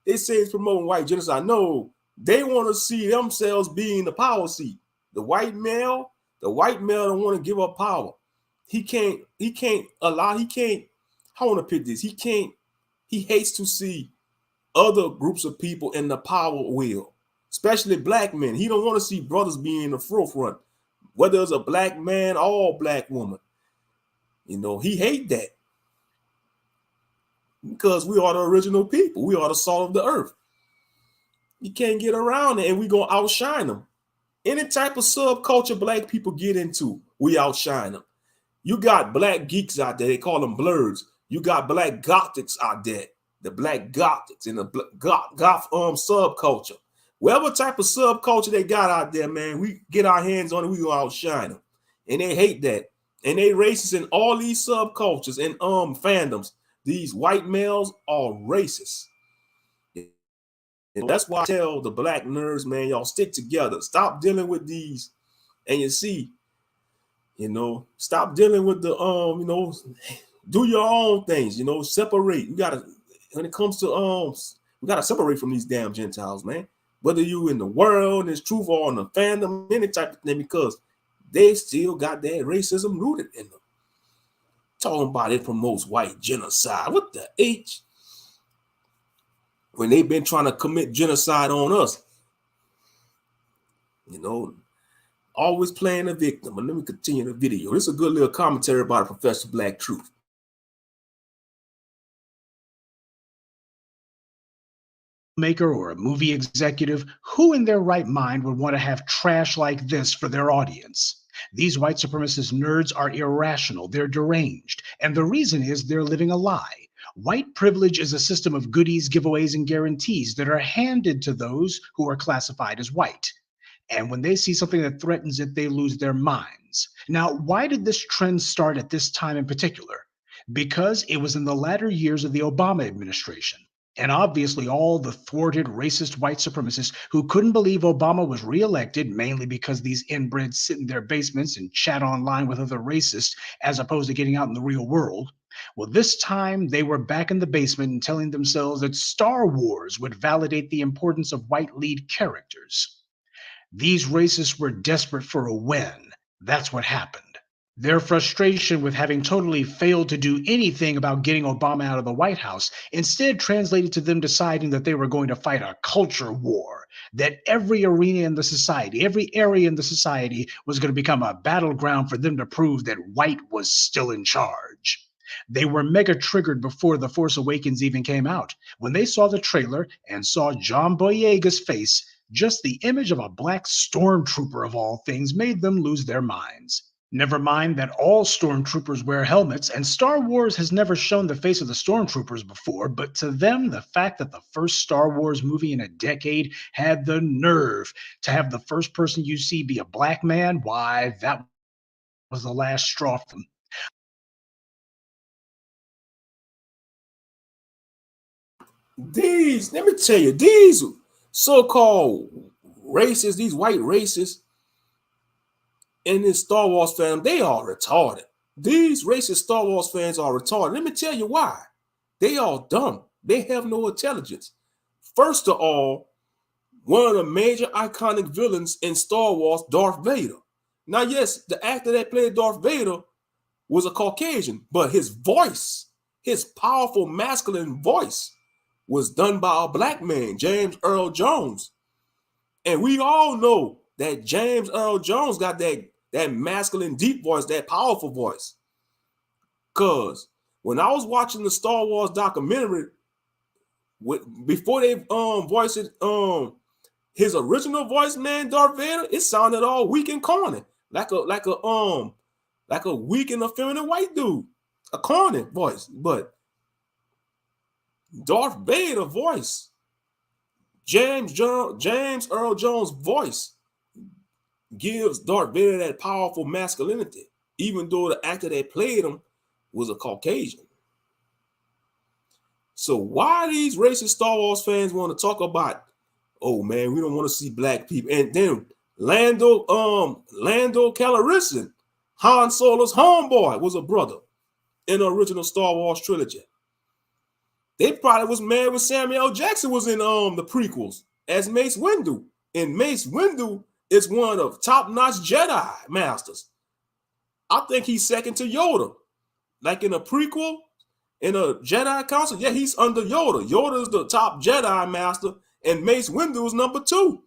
They say it's promoting white genocide. No, they want to see themselves being the power seat. The white male don't want to give up power. I want to pick this. He hates to see other groups of people in the power wheel, especially black men. He don't want to see brothers being in the forefront, whether it's a black man or a black woman. He hate that because we are the original people. We are the salt of the earth. You can't get around it, and we gonna outshine them. Any type of subculture black people get into, we outshine them. You got black geeks out there. They call them blurs. You got black gothics out there. The black gothics and the goth subculture. Whatever type of subculture they got out there, man, we get our hands on it. We gonna outshine them, and they hate that. And they racist in all these subcultures and fandoms. These white males are racist. And that's why I tell the black nerds, man, y'all stick together. Stop dealing with these. And you see, stop dealing with the do your own things, separate. You gotta, when it comes to we gotta separate from these damn Gentiles, man. Whether you in the world, in this truth, or in the fandom, any type of thing, because they still got that racism rooted in them. Talking about it promotes white genocide. What the H? When they've been trying to commit genocide on us. always playing the victim. But let me continue the video. This is a good little commentary about Professor Black Truth. Maker or a movie executive, who in their right mind would want to have trash like this for their audience? These white supremacist nerds are irrational, they're deranged, and the reason is they're living a lie. White privilege is a system of goodies, giveaways, and guarantees that are handed to those who are classified as white. And when they see something that threatens it, they lose their minds. Now, why did this trend start at this time in particular? Because it was in the latter years of the Obama administration. And obviously, all the thwarted, racist white supremacists who couldn't believe Obama was reelected, mainly because these inbreds sit in their basements and chat online with other racists as opposed to getting out in the real world. Well, this time they were back in the basement and telling themselves that Star Wars would validate the importance of white lead characters. These racists were desperate for a win. That's what happened. Their frustration with having totally failed to do anything about getting Obama out of the White House instead translated to them deciding that they were going to fight a culture war, that every arena in the society, every area in the society was going to become a battleground for them to prove that white was still in charge. They were mega triggered before The Force Awakens even came out. When they saw the trailer and saw John Boyega's face, just the image of a black stormtrooper of all things made them lose their minds. Never mind that all stormtroopers wear helmets, and Star Wars has never shown the face of the stormtroopers before, but to them, the fact that the first Star Wars movie in a decade had the nerve to have the first person you see be a black man, why, that was the last straw for them. Let me tell you, these so-called racists, these white racists, in this Star Wars fan, they are retarded. These racist Star Wars fans are retarded. Let me tell you why. They are dumb. They have no intelligence. First of all, one of the major iconic villains in Star Wars, Darth Vader. Now, yes, the actor that played Darth Vader was a Caucasian, but his voice, his powerful masculine voice, was done by a black man, James Earl Jones. And we all know that James Earl Jones got that masculine deep voice, that powerful voice. Because when I was watching the Star Wars documentary, before they voiced it, his original voice, man, Darth Vader, it sounded all weak and corny, like a weak and effeminate white dude, a corny voice. But Darth Vader voice, James Earl Jones voice, gives Darth Vader that powerful masculinity, even though the actor that played him was a Caucasian. So why these racist Star Wars fans want to talk about, oh man, we don't want to see black people? And then Lando Calrissian, Han Solo's homeboy, was a brother in the original Star Wars trilogy. They probably was mad when Samuel L. Jackson was in the prequels as Mace Windu. And Mace Windu is one of top-notch Jedi masters. I think he's second to Yoda. Like in a prequel, in a Jedi Council, yeah, he's under Yoda. Yoda is the top Jedi master, and Mace Windu is number 2.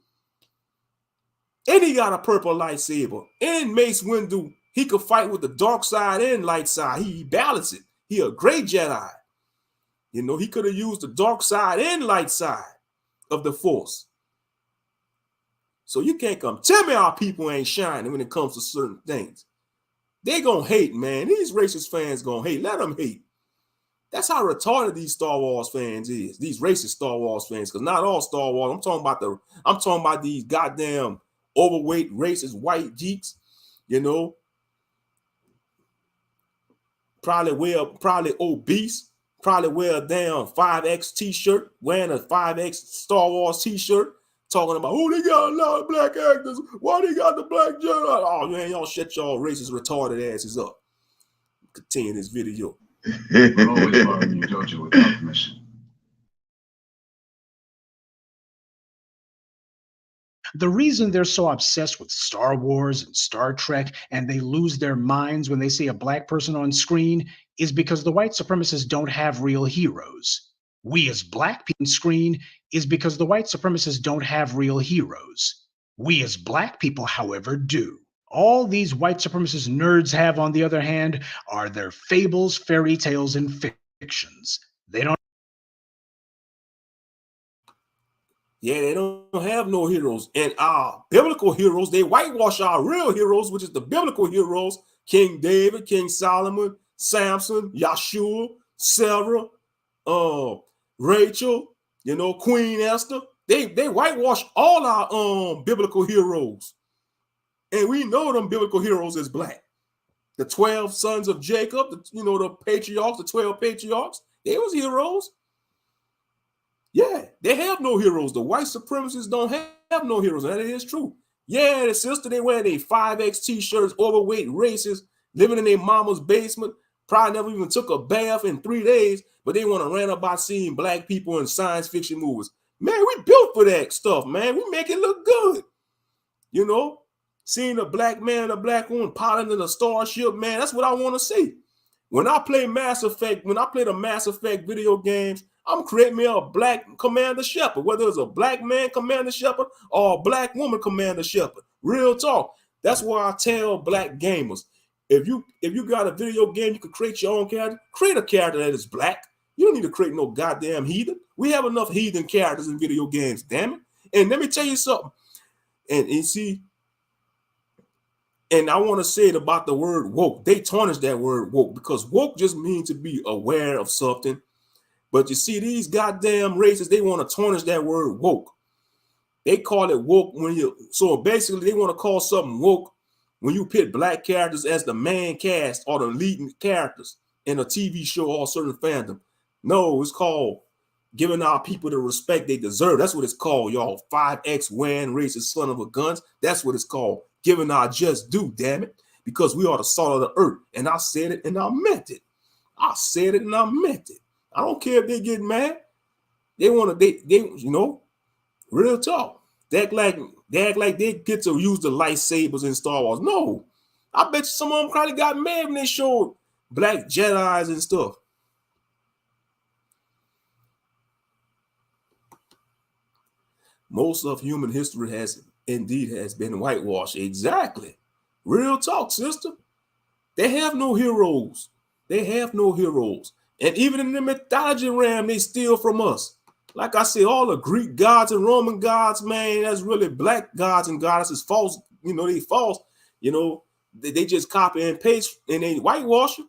And he got a purple lightsaber. And Mace Windu, he could fight with the dark side and light side. He balanced it. He a great Jedi. You know, he could have used the dark side and light side of the Force. So you can't come tell me our people ain't shining when it comes to certain things. They gonna hate, man. These racist fans gonna hate. Let them hate. That's how retarded these Star Wars fans is. These racist Star Wars fans, because not all Star Wars. I'm talking about these goddamn overweight racist white geeks. You know, probably obese. Probably wear a damn 5X t-shirt, wearing a 5X Star Wars t-shirt, talking about, oh, they got a lot of black actors. Why they got the black Jedi? Oh, man, y'all shut y'all racist, retarded asses up. Continue this video. We'll always pardon you, Georgia, without permission. The reason they're so obsessed with Star Wars and Star Trek and they lose their minds when they see a black person on screen is because the white supremacists don't have real heroes. We as black people on screen is because the white supremacists don't have real heroes. We as black people, however, do. All these white supremacist nerds have, on the other hand, are their fables, fairy tales, and fictions. They don't. Yeah, they don't have no heroes. And our biblical heroes, they whitewash our real heroes, which is the biblical heroes: King David, King Solomon, Samson, Yahshua, Sarah, Rachel, Queen Esther. They whitewash all our biblical heroes. And we know them biblical heroes is black. The 12 sons of Jacob, the patriarchs, the 12 patriarchs, they was heroes. Yeah, they have no heroes. The white supremacists don't have no heroes. And that is true. Yeah, the sister, they wear their 5X t-shirts, overweight, racist, living in their mama's basement, probably never even took a bath in 3 days, but they want to rant about seeing black people in science fiction movies. Man, we built for that stuff, man. We make it look good. Seeing a black man and a black woman piloting a starship, man, that's what I want to see. When I play Mass Effect, when I play the Mass Effect video games, I'm creating me a black Commander Shepard, whether it's a black man Commander Shepard or a black woman Commander Shepard. Real talk. That's why I tell black gamers, if you got a video game, you can create your own character. Create a character that is black. You don't need to create no goddamn heathen. We have enough heathen characters in video games, damn it. And let me tell you something. And see, and I want to say it about the word woke. They tarnish that word woke because woke just means to be aware of something. But you see, these goddamn racists, they want to tarnish that word woke. They call it woke so basically they want to call something woke when you pit black characters as the main cast or the leading characters in a TV show or a certain fandom. No, it's called giving our people the respect they deserve. That's what it's called, y'all. 5X wearing racist son of a guns. That's what it's called. Giving our just due, damn it. Because we are the salt of the earth. And I said it and I meant it. I said it and I meant it. I don't care if they get mad. They want to, they real talk. They act like they get to use the lightsabers in Star Wars. No. I bet you some of them probably got mad when they showed black Jedis and stuff. Most of human history has been whitewashed. Exactly. Real talk, sister. They have no heroes. They have no heroes. And even in the mythology realm, they steal from us. Like I said, all the Greek gods and Roman gods, man, that's really black gods and goddesses false. They false. They just copy and paste and they whitewash it,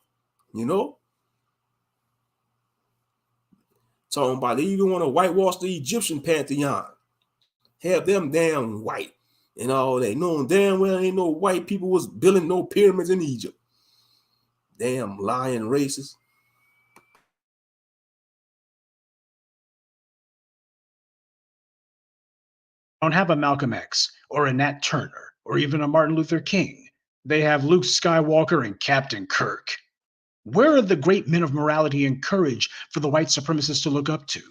Talking about they even want to whitewash the Egyptian pantheon. Have them damn white and all that. Knowing damn well ain't no white people was building no pyramids in Egypt. Damn lying racists. Don't have a Malcolm X or a Nat Turner or even a Martin Luther King. They have Luke Skywalker and Captain Kirk. Where are the great men of morality and courage for the white supremacists to look up to?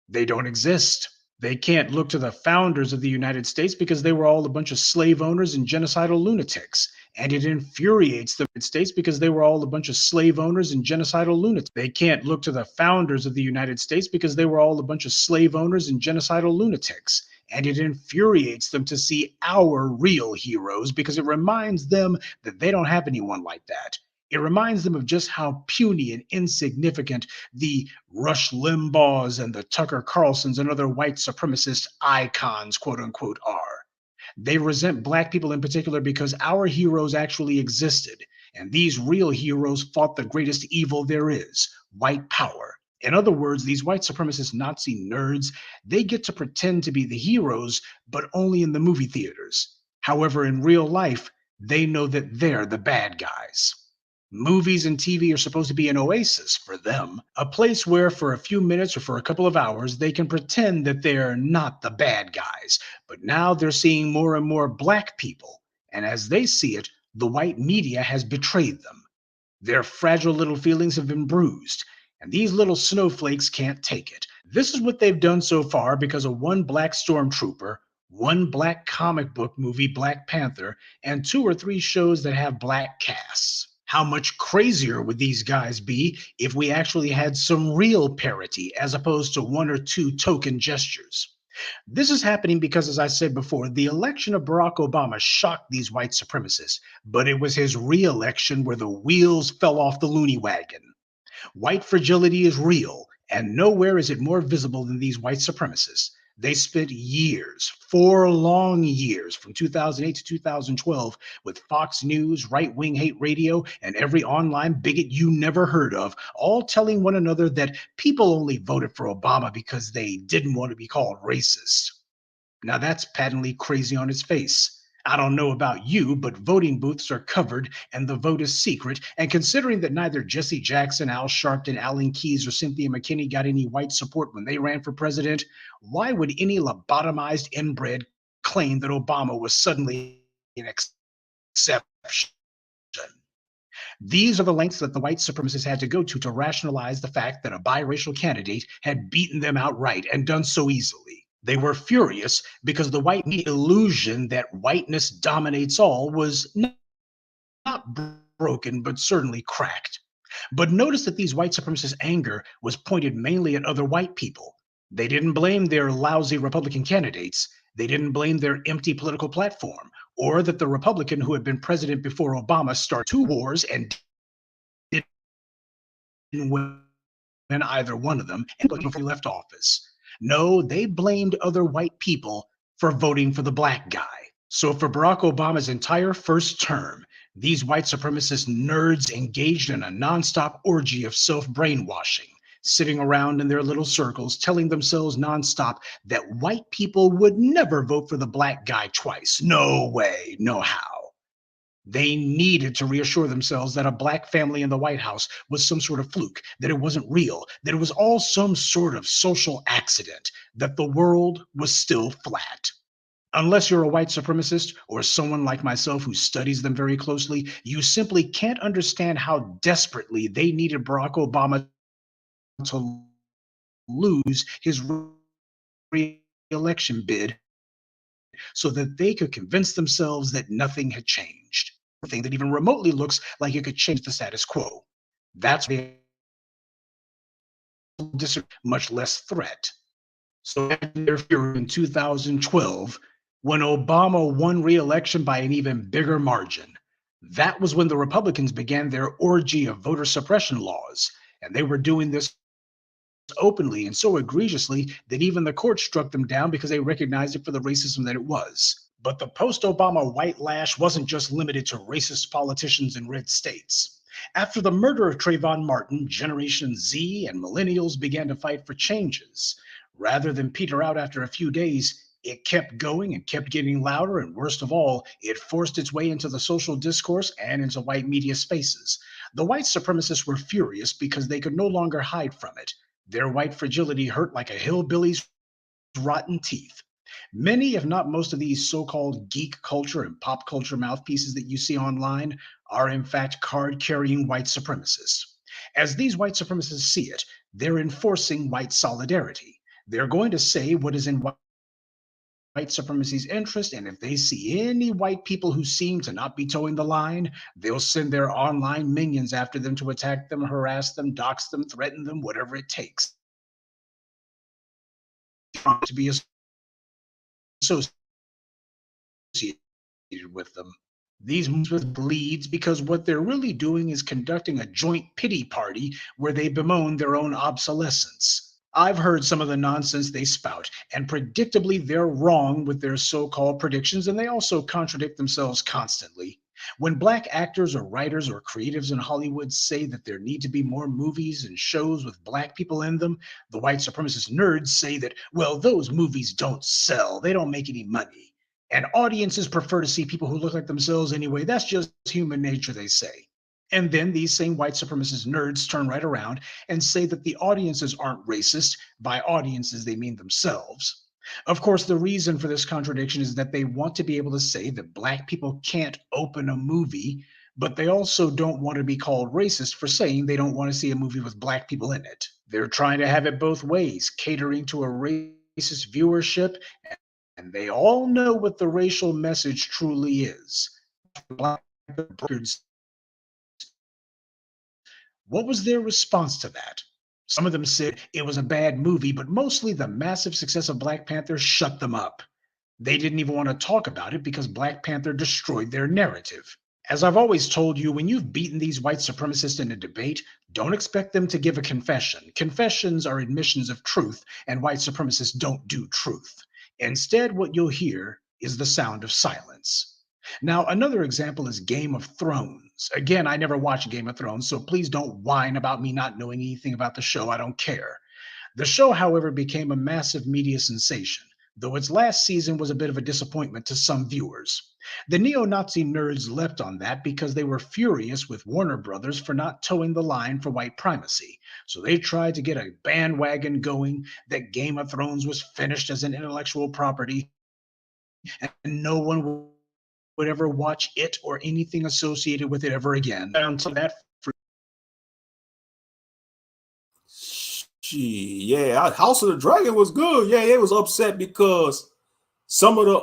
They don't exist. They can't look to the founders of the United States because they were all a bunch of slave owners and genocidal lunatics. And it infuriates the United States because they were all a bunch of slave owners and genocidal lunatics. They can't look to the founders of the United States because they were all a bunch of slave owners and genocidal lunatics. And it infuriates them to see our real heroes because it reminds them that they don't have anyone like that. It reminds them of just how puny and insignificant the Rush Limbaughs and the Tucker Carlsons and other white supremacist icons, quote unquote, are. They resent black people in particular because our heroes actually existed. And these real heroes fought the greatest evil there is, white power. In other words, these white supremacist Nazi nerds, they get to pretend to be the heroes, but only in the movie theaters. However, in real life, they know that they're the bad guys. Movies and TV are supposed to be an oasis for them, a place where for a few minutes or for a couple of hours, they can pretend that they're not the bad guys. But now they're seeing more and more black people. And as they see it, the white media has betrayed them. Their fragile little feelings have been bruised. And these little snowflakes can't take it. This is what they've done so far because of one black stormtrooper, one black comic book movie, Black Panther, and 2 or 3 shows that have black casts. How much crazier would these guys be if we actually had some real parity as opposed to 1 or 2 token gestures? This is happening because, as I said before, the election of Barack Obama shocked these white supremacists, but it was his re-election where the wheels fell off the loony wagon. White fragility is real, and nowhere is it more visible than these white supremacists. They spent years, 4 long years, from 2008 to 2012, with Fox News, right-wing hate radio, and every online bigot you never heard of, all telling one another that people only voted for Obama because they didn't want to be called racist. Now that's patently crazy on its face. I don't know about you, but voting booths are covered and the vote is secret. And considering that neither Jesse Jackson, Al Sharpton, Alan Keyes, or Cynthia McKinney got any white support when they ran for president, why would any lobotomized inbred claim that Obama was suddenly an exception? These are the lengths that the white supremacists had to go to rationalize the fact that a biracial candidate had beaten them outright and done so easily. They were furious because the white media illusion that whiteness dominates all was not broken, but certainly cracked. But notice that these white supremacist anger was pointed mainly at other white people. They didn't blame their lousy Republican candidates. They didn't blame their empty political platform, or that the Republican who had been president before Obama started 2 wars and didn't win either one of them before he left office. No, they blamed other white people for voting for the black guy. So for Barack Obama's entire first term, these white supremacist nerds engaged in a nonstop orgy of self-brainwashing, sitting around in their little circles, telling themselves nonstop that white people would never vote for the black guy twice. No way, no how. They needed to reassure themselves that a black family in the White House was some sort of fluke, that it wasn't real, that it was all some sort of social accident, that the world was still flat. Unless you're a white supremacist or someone like myself who studies them very closely, you simply can't understand how desperately they needed Barack Obama to lose his re-election bid so that they could convince themselves that nothing had changed. Thing that even remotely looks like it could change the status quo. That's much less threat. So therefore, in 2012, when Obama won re-election by an even bigger margin, that was when the Republicans began their orgy of voter suppression laws, and they were doing this openly and so egregiously that even the court struck them down because they recognized it for the racism that it was. But the post-Obama white lash wasn't just limited to racist politicians in red states. After the murder of Trayvon Martin, Generation Z and millennials began to fight for changes. Rather than peter out after a few days, it kept going and kept getting louder, and worst of all, it forced its way into the social discourse and into white media spaces. The white supremacists were furious because they could no longer hide from it. Their white fragility hurt like a hillbilly's rotten teeth. Many, if not most of these so-called geek culture and pop culture mouthpieces that you see online are in fact card-carrying white supremacists. As these white supremacists see it, they're enforcing white solidarity. They're going to say what is in white supremacy's interest, and if they see any white people who seem to not be towing the line, they'll send their online minions after them to attack them, harass them, dox them, threaten them, whatever it takes to be associated with them. These moves bleeds because what they're really doing is conducting a joint pity party where they bemoan their own obsolescence. I've heard some of the nonsense they spout, and predictably they're wrong with their so-called predictions, and they also contradict themselves constantly. When black actors or writers or creatives in Hollywood say that there need to be more movies and shows with black people in them, the white supremacist nerds say that, well, those movies don't sell, they don't make any money. And audiences prefer to see people who look like themselves anyway. That's just human nature, they say. And then these same white supremacist nerds turn right around and say that the audiences aren't racist. By audiences, they mean themselves. Of course, the reason for this contradiction is that they want to be able to say that black people can't open a movie, but they also don't want to be called racist for saying they don't want to see a movie with black people in it. They're trying to have it both ways, catering to a racist viewership, and they all know what the racial message truly is. Black records. What was their response to that? Some of them said it was a bad movie, but mostly the massive success of Black Panther shut them up. They didn't even want to talk about it because Black Panther destroyed their narrative. As I've always told you, when you've beaten these white supremacists in a debate, don't expect them to give a confession. Confessions are admissions of truth, and white supremacists don't do truth. Instead, what you'll hear is the sound of silence. Now, another example is Game of Thrones. Again, I never watched Game of Thrones, so please don't whine about me not knowing anything about the show. I don't care. The show, however, became a massive media sensation, though its last season was a bit of a disappointment to some viewers. The neo-Nazi nerds leapt on that because they were furious with Warner Brothers for not towing the line for white primacy. So they tried to get a bandwagon going that Game of Thrones was finished as an intellectual property and no one would ever watch it or anything associated with it ever again. Until that Yeah, House of the Dragon was good. Yeah, they was upset because some of the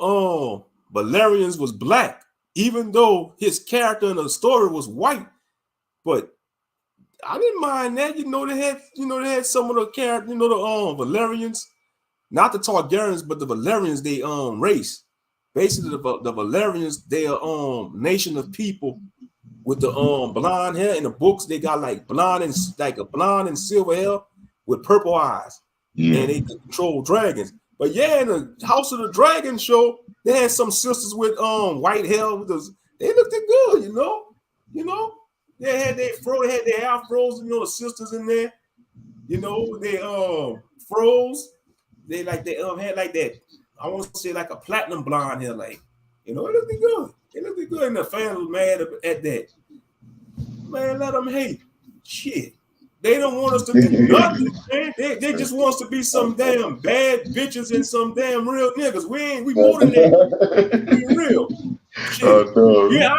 Valerians was black, even though his character in the story was white. But I didn't mind that. They had some of the characters, the Valerians, not the Targaryens, but the Valerians, they race. Basically, the Valerians, they are nation of people with the blonde hair. In the books, they got like blonde and silver hair with purple eyes. Yeah. And they control dragons. But yeah, in the House of the Dragon show, they had some sisters with white hair. They looked good, They had their afros, the sisters in there. They froze. They had like that. I want to say like a platinum blonde hair, it looked good. It looked good, and the fans was mad at that. Man, let them hate. Shit. They don't want us to do nothing, man. They just want us to be some damn bad bitches and some damn real niggas. We more than that. We real. Shit. No. Yeah,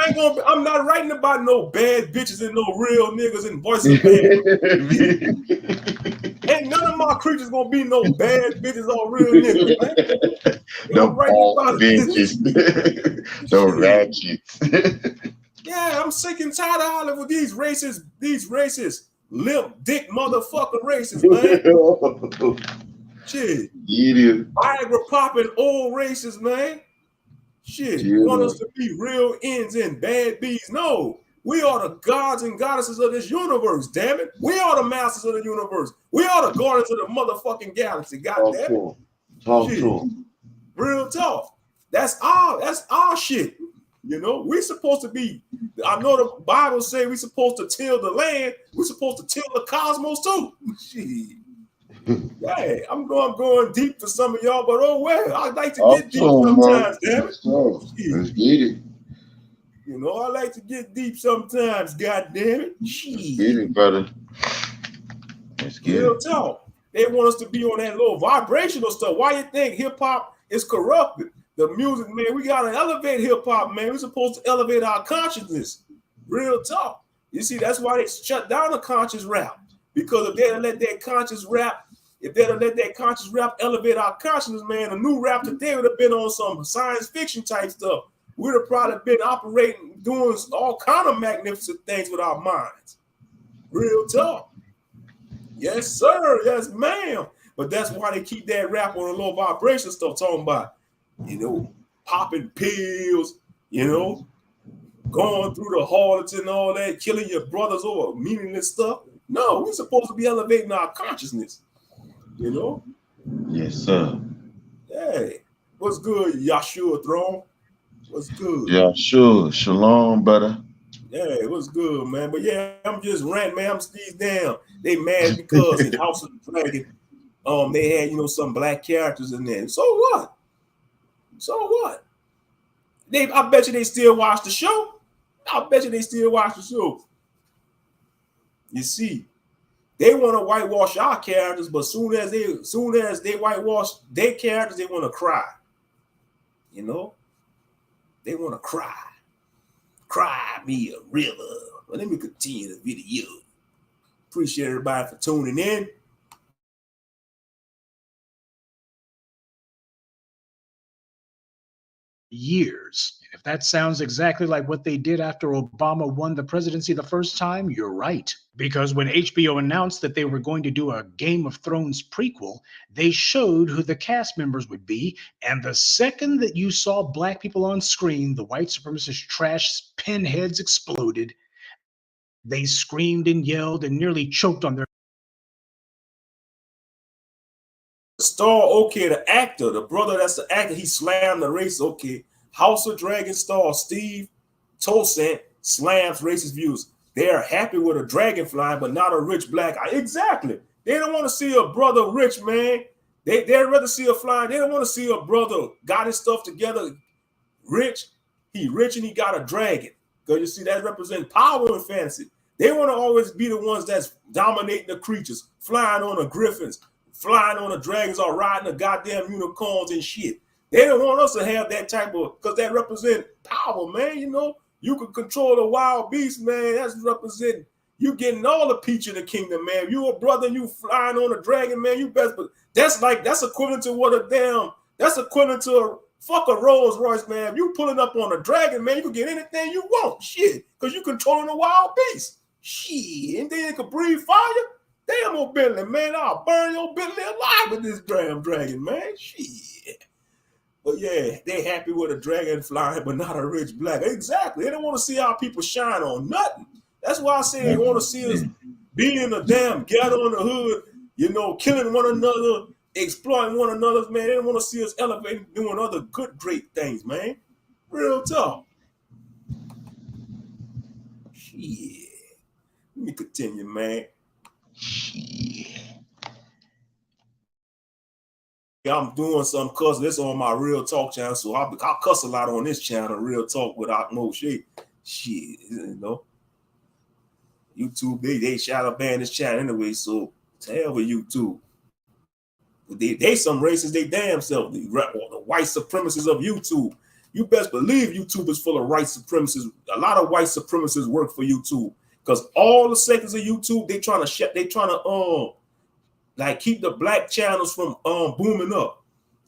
I'm not writing about no bad bitches and no real niggas and voices bad. Ain't none of my creatures gonna be no bad bitches or real niggas, man. No bad bitches. No ratchets. Yeah, I'm sick and tired of Hollywood. These racist, limp dick motherfucking racists, man. Shit. Yeah. Viagra popping old racists, man. Shit. Yeah. Want us to be real ends and bad bees. No. We are the gods and goddesses of this universe, damn it. We are the masters of the universe. We are the guardians of the motherfucking galaxy, god damn it. Talk to him. Real talk. That's our shit. We're supposed to be, I know the Bible say we're supposed to till the land. We're supposed to till the cosmos too. Shit. Yeah, I'm going deep for some of y'all, but oh well, I like to get deep sometimes, damn it. Let's get it. I like to get deep sometimes, god damn it. Shit. Get it, brother. Let's get Real it. talk. They want us to be on that little vibrational stuff. Why you think hip hop is corrupted? The music, man, we gotta elevate hip hop, man. We're supposed to elevate our consciousness. Real talk. You see, that's why they shut down the conscious rap. Because if they'd have let that conscious rap elevate our consciousness, man, a new rap today would have been on some science fiction type stuff. We'd have probably been operating, doing all kind of magnificent things with our minds. Real talk. Yes, sir. Yes, ma'am. But that's why they keep that rap on a low vibration stuff, talking about, popping pills, going through the harlots and all that, killing your brothers over meaningless stuff. No, we're supposed to be elevating our consciousness, Yes, sir. Hey, what's good, Yahshua Throne? What's good? Yeah, sure. Shalom, brother. Yeah, what's good, man? But yeah, I'm just ranting, man. I'm Steve down. They mad because in House of the Dragon, they had, some black characters in there. So what? I bet you they still watch the show. You see, they want to whitewash our characters, but soon as they whitewash their characters, they want to cry. They want to cry. Cry me a river. But let me continue the video. Appreciate everybody for tuning in. years. If that sounds exactly like what they did after Obama won the presidency the first time, you're right. Because when HBO announced that they were going to do a Game of Thrones prequel, they showed who the cast members would be. And the second that you saw black people on screen, the white supremacist trash pinheads exploded. They screamed and yelled and nearly choked on their Star, okay, the actor, the brother that's the actor, he slammed the race, okay. House of Dragon star Steve Toussaint slams racist views. They are happy with a dragon flying, but not a rich black eye. Exactly. They don't want to see a brother rich, man. They'd rather see a flying. They don't want to see a brother got his stuff together, rich. He rich and he got a dragon. Because you see, that represents power and fantasy. They want to always be the ones that's dominating the creatures, flying on the griffins, flying on the dragons, or riding the goddamn unicorns and shit. They don't want us to have that type of, because that represents power, man. You know, you can control the wild beast, man. That's representing you getting all the peach in the kingdom, man. You a brother and you flying on a dragon, man. You best, but that's equivalent to what that's equivalent to a Rolls Royce, man. If you pulling up on a dragon, man, you can get anything you want, shit, because you controlling the wild beast, shit. And then it can breathe fire. Damn, old Bentley, man, I'll burn your Bentley alive with this damn dragon, man, shit. But yeah, they happy with a dragon flying, but not a rich black. Exactly. They don't want to see our people shine on nothing. That's why I say they want to see us be in the damn ghetto in the hood, you know, killing one another, exploiting one another, man. They don't want to see us elevating, doing other good, great things, man. Real talk. Shit. Let me continue, man. I'm doing some cussing. This on my Real Talk channel, so I'll cuss a lot on this channel, Real Talk without no shit. Shit, you know. YouTube, they shadow ban this channel anyway, so to hell with YouTube. They some racists, they damn self. The white supremacists of YouTube. You best believe YouTube is full of white supremacists. A lot of white supremacists work for YouTube because all the sectors of YouTube, they trying to like keep the black channels from booming up.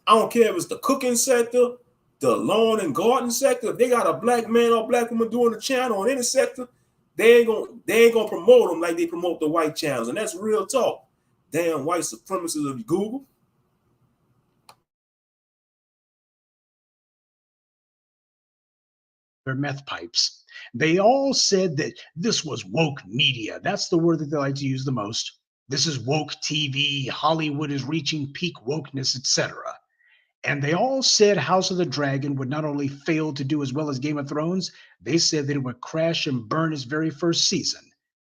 I don't care if it's the cooking sector, the lawn and garden sector. If they got a black man or black woman doing a channel on any sector, they ain't gonna promote them like they promote the white channels, and that's real talk. Damn white supremacists of Google. their meth pipes. They all said that this was woke media. That's the word that they like to use the most. This is woke TV. Hollywood is reaching peak wokeness, etc. And they all said House of the Dragon would not only fail to do as well as Game of Thrones, they said that it would crash and burn its very first season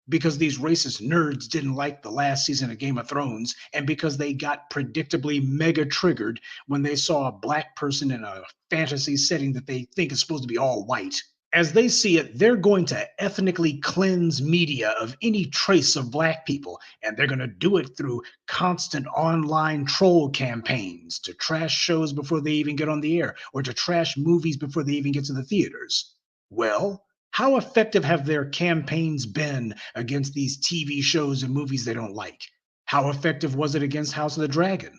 because these racist nerds didn't like the last season of Game of Thrones and because they got predictably mega triggered when they saw a black person in a fantasy setting that they think is supposed to be all white. As they see it, they're going to ethnically cleanse media of any trace of black people, and they're going to do it through constant online troll campaigns to trash shows before they even get on the air, or to trash movies before they even get to the theaters. Well, how effective have their campaigns been against these TV shows and movies they don't like? How effective was it against House of the Dragon?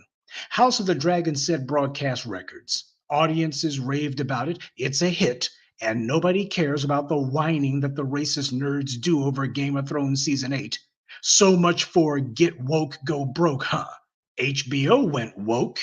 House of the Dragon set broadcast records. Audiences raved about it. It's a hit. And nobody cares about the whining that the racist nerds do over Game of Thrones Season 8. So much for get woke, go broke, huh? HBO went woke,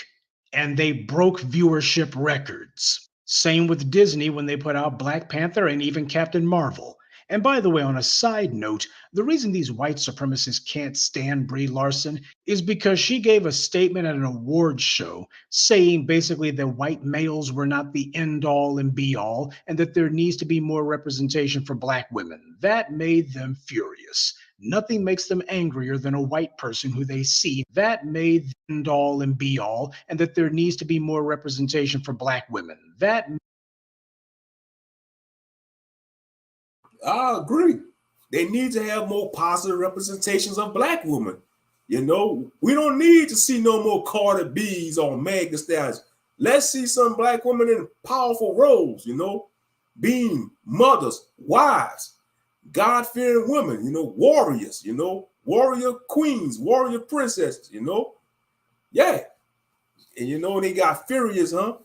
and they broke viewership records. Same with Disney when they put out Black Panther and even Captain Marvel. And by the way, on a side note, the reason these white supremacists can't stand Brie Larson is because she gave a statement at an awards show saying basically that white males were not the end all and be all, and that there needs to be more representation for black women. That made them furious. Nothing makes them angrier than a white person who they see. That made them end all and be all, and that there needs to be more representation for black women. I agree. They need to have more positive representations of black women. You know, we don't need to see no more Cardi B's or Meg Thee Stallions. Let's see some black women in powerful roles, you know, being mothers, wives, God-fearing women, you know, warriors, you know, warrior queens, warrior princesses, you know. Yeah. And you know, they got furious, huh?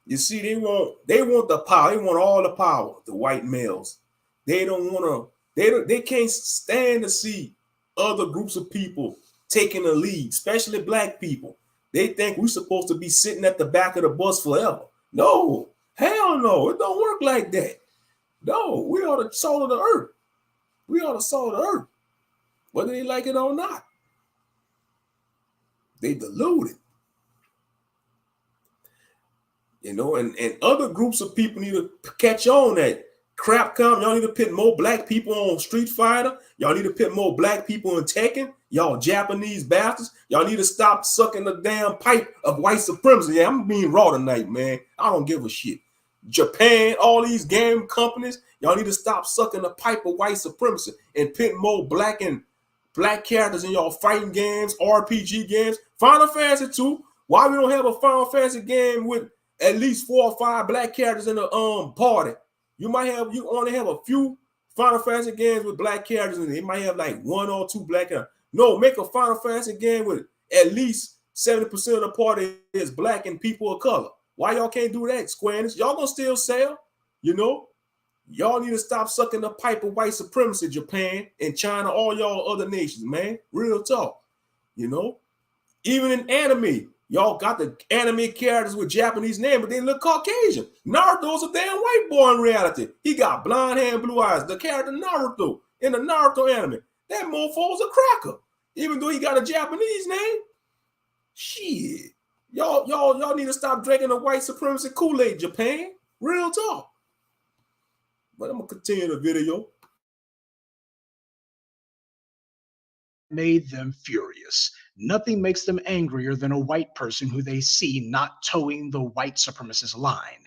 You see, they want the power. They want all the power. The white males. They don't want to. They can't stand to see other groups of people taking the lead, especially black people. They think we're supposed to be sitting at the back of the bus forever. No, hell no. It don't work like that. No, we are the salt of the earth. We are the salt of the earth, whether they like it or not. They deluded. You know, and other groups of people need to catch on that crap come. Y'all need to put more black people on Street Fighter. Y'all need to put more black people in Tekken. Y'all Japanese bastards. Y'all need to stop sucking the damn pipe of white supremacy. Yeah, I'm being raw tonight, man. I don't give a shit. Japan, all these game companies, y'all need to stop sucking the pipe of white supremacy and put more black characters in y'all fighting games, RPG games. Final Fantasy 2. Why we don't have a Final Fantasy game with at least 4 or 5 black characters in the party? You only have a few Final Fantasy games with black characters in it. It might have like 1 or 2 black characters. No, make a Final Fantasy game with at least 70% of the party is black and people of color. Why y'all can't do that, Square Enix? Y'all gonna still sell, you know? Y'all need to stop sucking the pipe of white supremacy, Japan and China, all y'all other nations, man. Real talk, you know? Even in anime, y'all got the anime characters with Japanese names, but they look Caucasian. Naruto's a damn white boy in reality. He got blonde hair and blue eyes. The character Naruto in the Naruto anime, that mofo's a cracker, even though he got a Japanese name. Shit. Y'all need to stop drinking the white supremacy Kool-Aid, Japan. Real talk. But I'm gonna continue the video. Made them furious. Nothing makes them angrier than a white person who they see not towing the white supremacist line.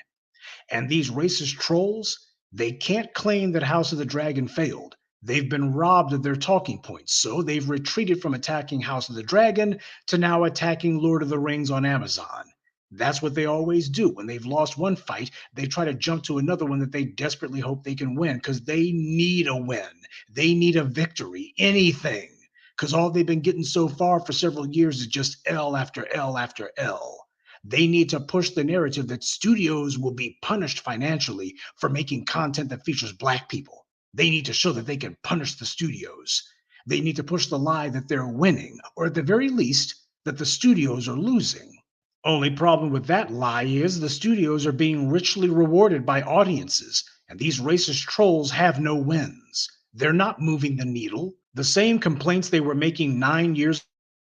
And these racist trolls, they can't claim that House of the Dragon failed. They've been robbed of their talking points, so they've retreated from attacking House of the Dragon to now attacking Lord of the Rings on Amazon. That's what they always do. When they've lost one fight, they try to jump to another one that they desperately hope they can win because they need a win. They need a victory, anything. Because all they've been getting so far for several years is just L after L after L. They need to push the narrative that studios will be punished financially for making content that features black people. They need to show that they can punish the studios. They need to push the lie that they're winning, or at the very least, that the studios are losing. Only problem with that lie is the studios are being richly rewarded by audiences, and these racist trolls have no wins. They're not moving the needle. The same complaints they were making 9 years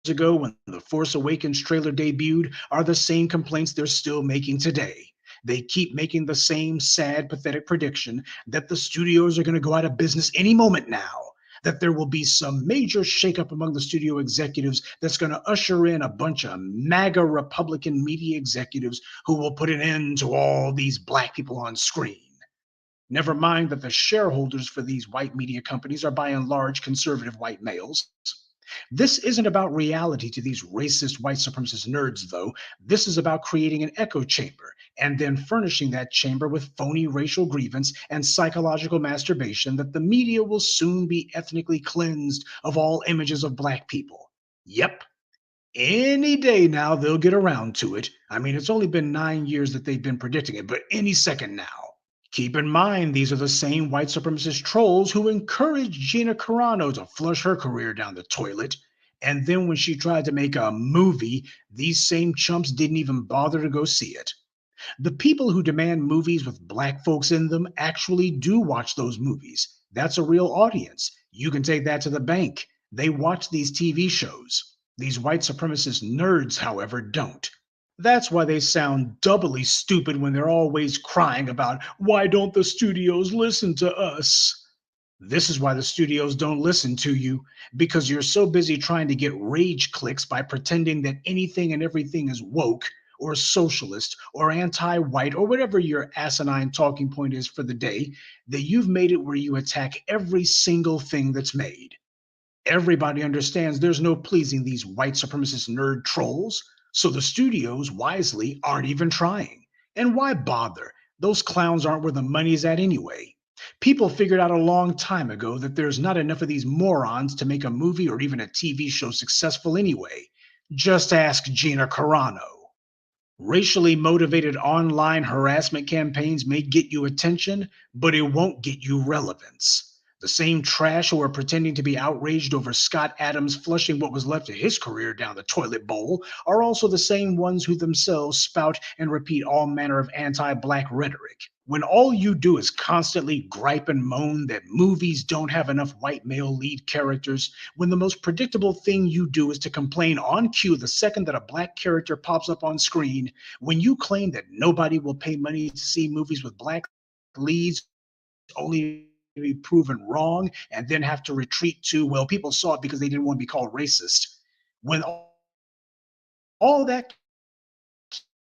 ago when The Force Awakens trailer debuted are the same complaints they're still making today. They keep making the same sad, pathetic prediction that the studios are going to go out of business any moment now, that there will be some major shakeup among the studio executives that's going to usher in a bunch of MAGA Republican media executives who will put an end to all these black people on screen. Never mind that the shareholders for these white media companies are by and large conservative white males. This isn't about reality to these racist white supremacist nerds, though. This is about creating an echo chamber and then furnishing that chamber with phony racial grievance and psychological masturbation that the media will soon be ethnically cleansed of all images of black people. Yep. Any day now they'll get around to it. I mean, it's only been 9 years that they've been predicting it, but any second now. Keep in mind, these are the same white supremacist trolls who encouraged Gina Carano to flush her career down the toilet. And then when she tried to make a movie, these same chumps didn't even bother to go see it. The people who demand movies with black folks in them actually do watch those movies. That's a real audience. You can take that to the bank. They watch these TV shows. These white supremacist nerds, however, don't. That's why they sound doubly stupid when they're always crying about, why don't the studios listen to us? This is why the studios don't listen to you, because you're so busy trying to get rage clicks by pretending that anything and everything is woke or socialist or anti-white or whatever your asinine talking point is for the day, that you've made it where you attack every single thing that's made. Everybody understands there's no pleasing these white supremacist nerd trolls. So the studios, wisely, aren't even trying. And why bother? Those clowns aren't where the money's at anyway. People figured out a long time ago that there's not enough of these morons to make a movie or even a TV show successful anyway. Just ask Gina Carano. Racially motivated online harassment campaigns may get you attention, but it won't get you relevance. The same trash who are pretending to be outraged over Scott Adams flushing what was left of his career down the toilet bowl are also the same ones who themselves spout and repeat all manner of anti-Black rhetoric. When all you do is constantly gripe and moan that movies don't have enough white male lead characters, when the most predictable thing you do is to complain on cue the second that a Black character pops up on screen, when you claim that nobody will pay money to see movies with Black leads only to be proven wrong and then have to retreat to, well, people saw it because they didn't want to be called racist. When all that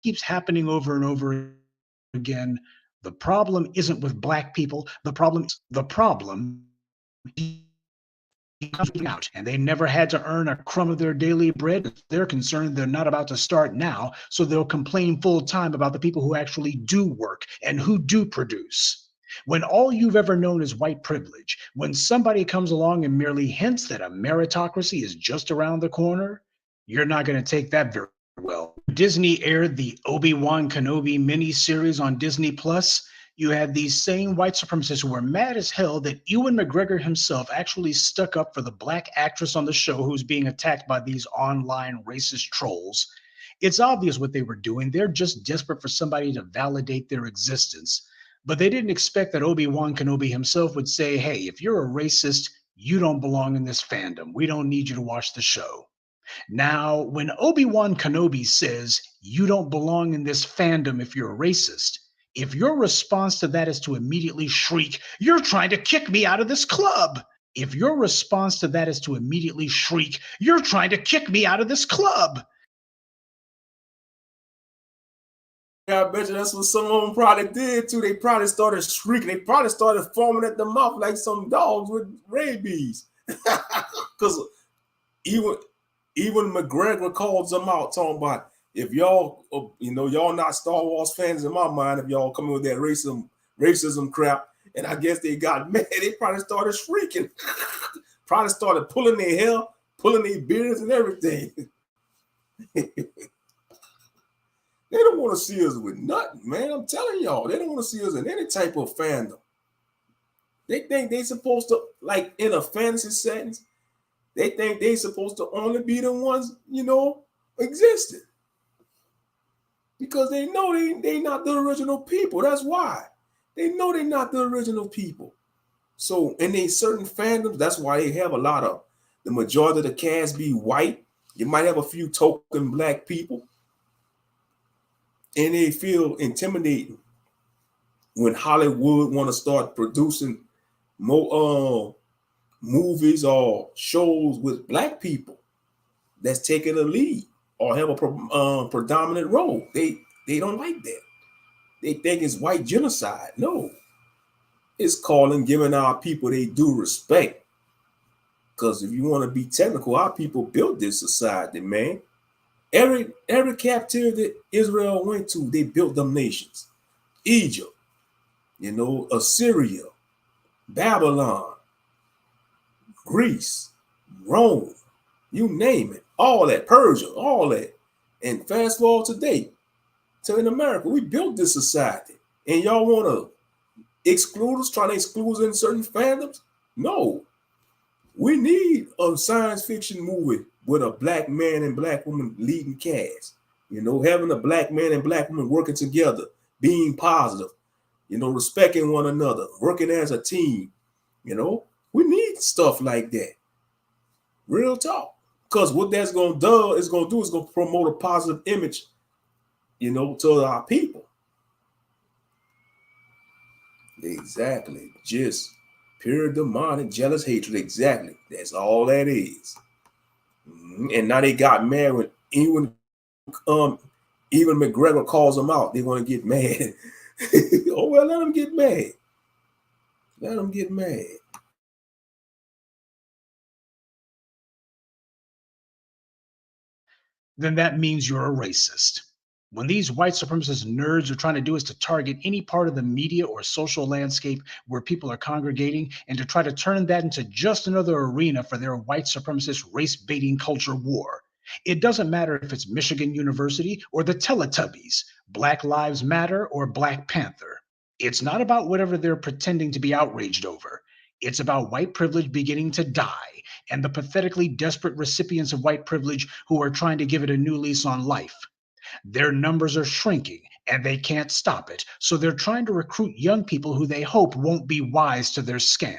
keeps happening over and over again, the problem isn't with Black people. The problem comes out, and they never had to earn a crumb of their daily bread. They're concerned they're not about to start now, so they'll complain full time about the people who actually do work and who do produce. When all you've ever known is white privilege, when somebody comes along and merely hints that a meritocracy is just around the corner, you're not going to take that very well. Disney aired the Obi-Wan Kenobi miniseries on Disney Plus. You had these same white supremacists who were mad as hell that Ewan McGregor himself actually stuck up for the Black actress on the show who's being attacked by these online racist trolls. It's obvious what they were doing. They're just desperate for somebody to validate their existence. But they didn't expect that Obi-Wan Kenobi himself would say, hey, if you're a racist, you don't belong in this fandom. We don't need you to watch the show. Now, when Obi-Wan Kenobi says, you don't belong in this fandom if you're a racist, if your response to that is to immediately shriek, you're trying to kick me out of this club. If your response to that is to immediately shriek, you're trying to kick me out of this club. I bet you that's what some of them probably did too. They probably started shrieking. They probably started foaming at the mouth like some dogs with rabies. Because even McGregor calls them out, talking about if y'all, y'all not Star Wars fans in my mind, if y'all come in with that racism crap, and I guess they got mad, they probably started shrieking. Probably started pulling their hair, pulling their beards and everything. They don't want to see us with nothing, man. I'm telling y'all, they don't want to see us in any type of fandom. They think they supposed to, like in a fantasy setting, they think they supposed to only be the ones, existing. Because they know they not the original people. That's why. They know they're not the original people. So in a certain fandoms, that's why they have the majority of the cast be white. You might have a few token Black people. And they feel intimidating when Hollywood want to start producing more movies or shows with Black people that's taking a lead or have a predominant role. They don't like that. They think it's white genocide. No, it's calling giving our people they due respect. Because if you want to be technical, our people built this society, man. Every captivity that Israel went to, they built them nations. Egypt, Assyria, Babylon, Greece, Rome, you name it, all that, Persia, all that. And fast forward today, to in America, we built this society. And y'all want to exclude us, trying to exclude us in certain fandoms? No. We need a science fiction movie with a Black man and Black woman leading cast, having a Black man and Black woman working together, being positive, respecting one another, working as a team. We need stuff like that. Real talk. Because what that's going to do is going to promote a positive image, to our people. Exactly. Just pure demonic, jealous hatred. Exactly. That's all that is. And now they got mad when even McGregor calls them out. They want to get mad. Oh, well, let them get mad. Let them get mad. Then that means you're a racist. When these white supremacist nerds are trying to do is to target any part of the media or social landscape where people are congregating and to try to turn that into just another arena for their white supremacist race-baiting culture war. It doesn't matter if it's Michigan University or the Teletubbies, Black Lives Matter or Black Panther. It's not about whatever they're pretending to be outraged over. It's about white privilege beginning to die and the pathetically desperate recipients of white privilege who are trying to give it a new lease on life. Their numbers are shrinking and they can't stop it, so they're trying to recruit young people who they hope won't be wise to their scam.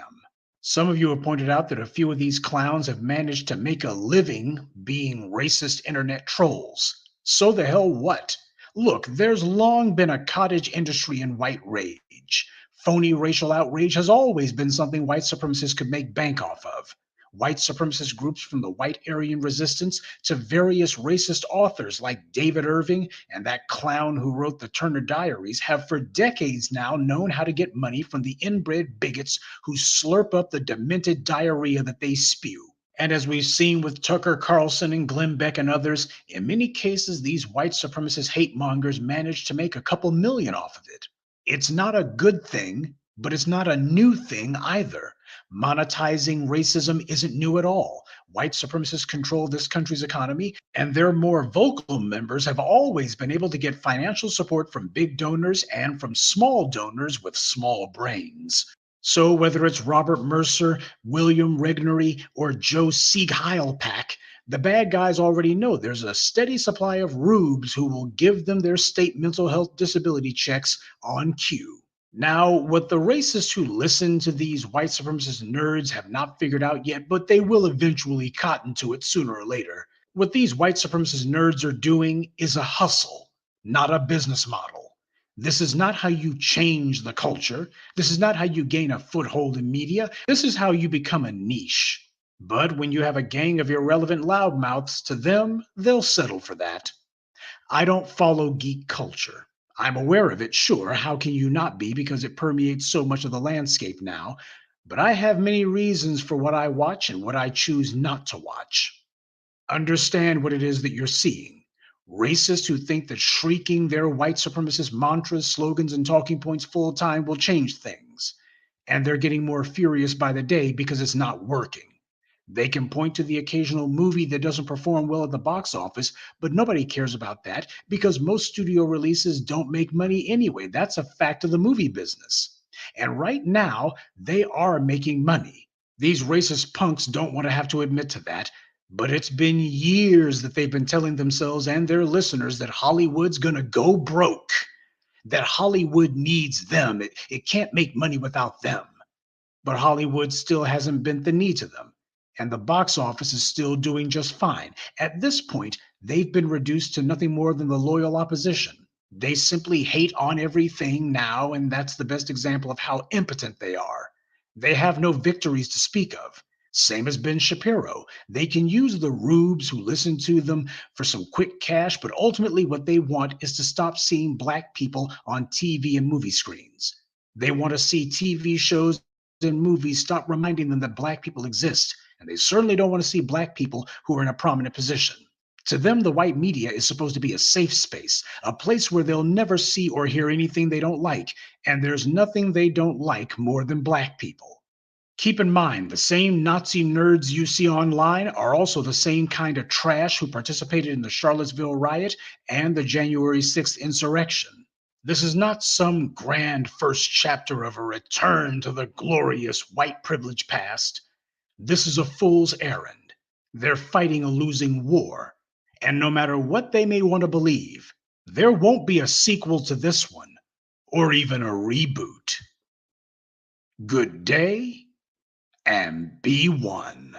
Some of you have pointed out that a few of these clowns have managed to make a living being racist internet trolls. So the hell what? Look, there's long been a cottage industry in white rage. Phony racial outrage has always been something white supremacists could make bank off of. White supremacist groups from the white Aryan resistance to various racist authors like David Irving and that clown who wrote the Turner Diaries have for decades now known how to get money from the inbred bigots who slurp up the demented diarrhea that they spew. And as we've seen with Tucker Carlson and Glenn Beck and others, in many cases, these white supremacist hate mongers manage to make a couple million off of it. It's not a good thing, but it's not a new thing either. Monetizing racism isn't new at all. White supremacists control this country's economy, and their more vocal members have always been able to get financial support from big donors and from small donors with small brains. So whether it's Robert Mercer, William Regnery, or Joe Sieg-Heilpack, the bad guys already know there's a steady supply of rubes who will give them their state mental health disability checks on cue. Now, what the racists who listen to these white supremacist nerds have not figured out yet, but they will eventually cotton to it sooner or later, what these white supremacist nerds are doing is a hustle, not a business model. This is not how you change the culture. This is not how you gain a foothold in media. This is how you become a niche. But when you have a gang of irrelevant loudmouths, to them, they'll settle for that. I don't follow geek culture. I'm aware of it, sure. How can you not be? Because it permeates so much of the landscape now. But I have many reasons for what I watch and what I choose not to watch. Understand what it is that you're seeing. Racists who think that shrieking their white supremacist mantras, slogans, and talking points full time will change things. And they're getting more furious by the day because it's not working. They can point to the occasional movie that doesn't perform well at the box office, but nobody cares about that because most studio releases don't make money anyway. That's a fact of the movie business. And right now, they are making money. These racist punks don't want to have to admit to that, but it's been years that they've been telling themselves and their listeners that Hollywood's gonna go broke, that Hollywood needs them. It can't make money without them. But Hollywood still hasn't bent the knee to them. And the box office is still doing just fine. At this point, they've been reduced to nothing more than the loyal opposition. They simply hate on everything now, and that's the best example of how impotent they are. They have no victories to speak of. Same as Ben Shapiro. They can use the rubes who listen to them for some quick cash, but ultimately what they want is to stop seeing Black people on TV and movie screens. They want to see TV shows and movies stop reminding them that Black people exist. And they certainly don't want to see Black people who are in a prominent position. To them, the white media is supposed to be a safe space, a place where they'll never see or hear anything they don't like, and there's nothing they don't like more than Black people. Keep in mind, the same Nazi nerds you see online are also the same kind of trash who participated in the Charlottesville riot and the January 6th insurrection. This is not some grand first chapter of a return to the glorious white privilege past. This is a fool's errand. They're fighting a losing war. And no matter what they may want to believe, there won't be a sequel to this one, or even a reboot. Good day, and be one.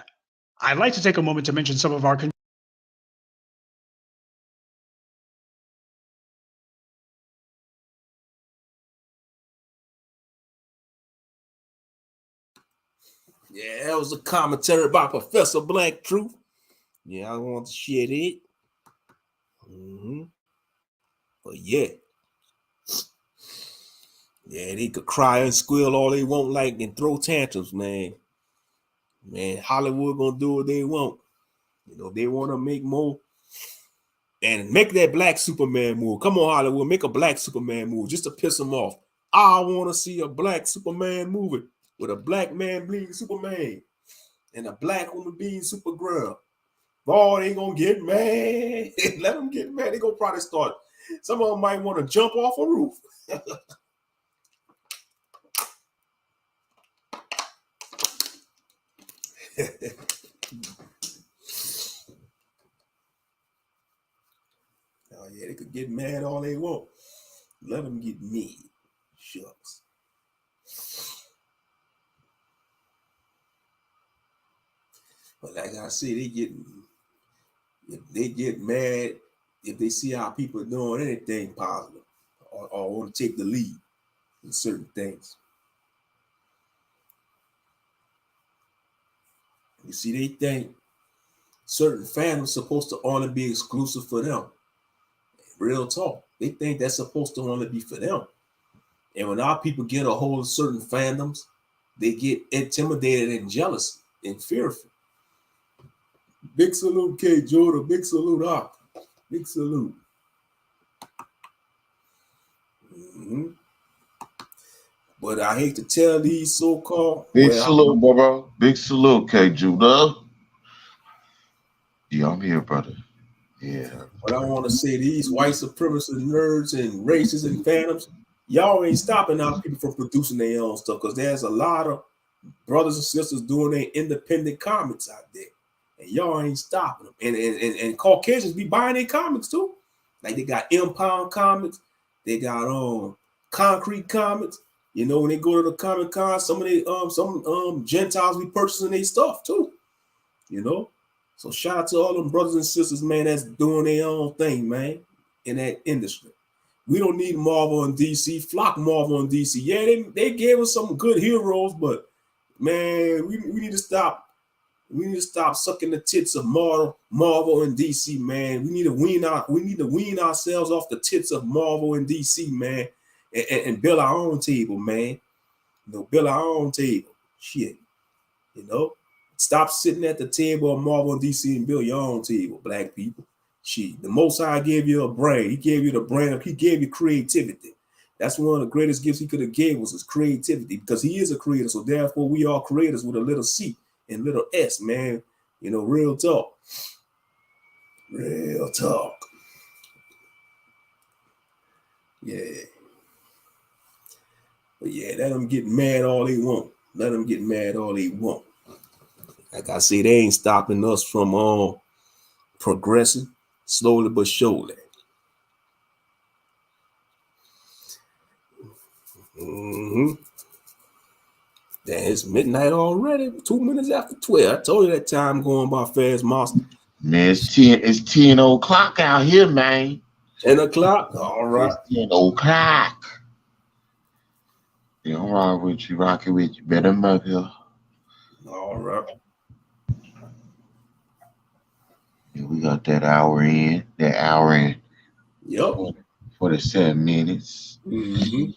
I'd like to take a moment to mention some of our Yeah, that was a commentary by Professor Black Truth. Yeah, I want to share it. But yeah, they could cry and squeal all they want, like, and throw tantrums, man. Man, Hollywood gonna do what they want. You know, they want to make more and make that Black Superman move. Come on, Hollywood, make a Black Superman move just to piss them off. I want to see a Black Superman movie with a Black man being Superman and a Black woman being Supergirl. Oh, they gonna get mad. Let them get mad. They gonna probably start. Some of them might want to jump off a roof. Oh yeah, they could get mad all they want. Let them get mad. Shucks. But like I said, they get mad if they see how people are doing anything positive or want to take the lead in certain things. You see, they think certain fandoms supposed to only be exclusive for them. Real talk. They think that's supposed to only be for them. And when our people get a hold of certain fandoms, they get intimidated and jealous and fearful. Big salute, K. Jordan. Big salute, Op. Big salute. Mm-hmm. But I hate to tell these so-called... Big salute, bro. Big salute, K. Judah. Yeah, I'm here, brother. Yeah. But I want to say these white supremacist nerds and racists and phantoms, y'all ain't stopping our people from producing their own stuff because there's a lot of brothers and sisters doing their independent comics out there. And y'all ain't stopping them. And Caucasians be buying their comics too. Like they got Impound comics. They got Concrete comics. You know, when they go to the Comic Con, some Gentiles be purchasing their stuff too. You know? So shout out to all them brothers and sisters, man, that's doing their own thing, man, in that industry. We don't need Marvel and DC. Flock Marvel and DC. Yeah, they gave us some good heroes, but man, we need to stop. We need to stop sucking the tits of Marvel and DC, man. We need to wean ourselves off the tits of Marvel and DC, man, and build our own table, man. You know, build our own table. Shit, you know. Stop sitting at the table of Marvel and DC and build your own table, black people. Shit, the Most High gave you a brain. He gave you the brain. He gave you creativity. That's one of the greatest gifts he could have gave us is creativity because he is a creator. So therefore, we are creators with a little C and little S, man. You know, real talk. Real talk. Yeah. But yeah, let them get mad all they want. Let them get mad all they want. Like I say, they ain't stopping us from progressing slowly but surely. Mm-hmm. Damn, it's midnight already. 2 minutes after 12. I told you that time going by fast, Master. Man, it's 10 o'clock out here, man. 10 o'clock? All right. It's 10 o'clock. Yeah, I'm right with you, rocking with you. Better them up here. All right. Yeah, we got that hour in. Yep. 47 minutes. Mm-hmm.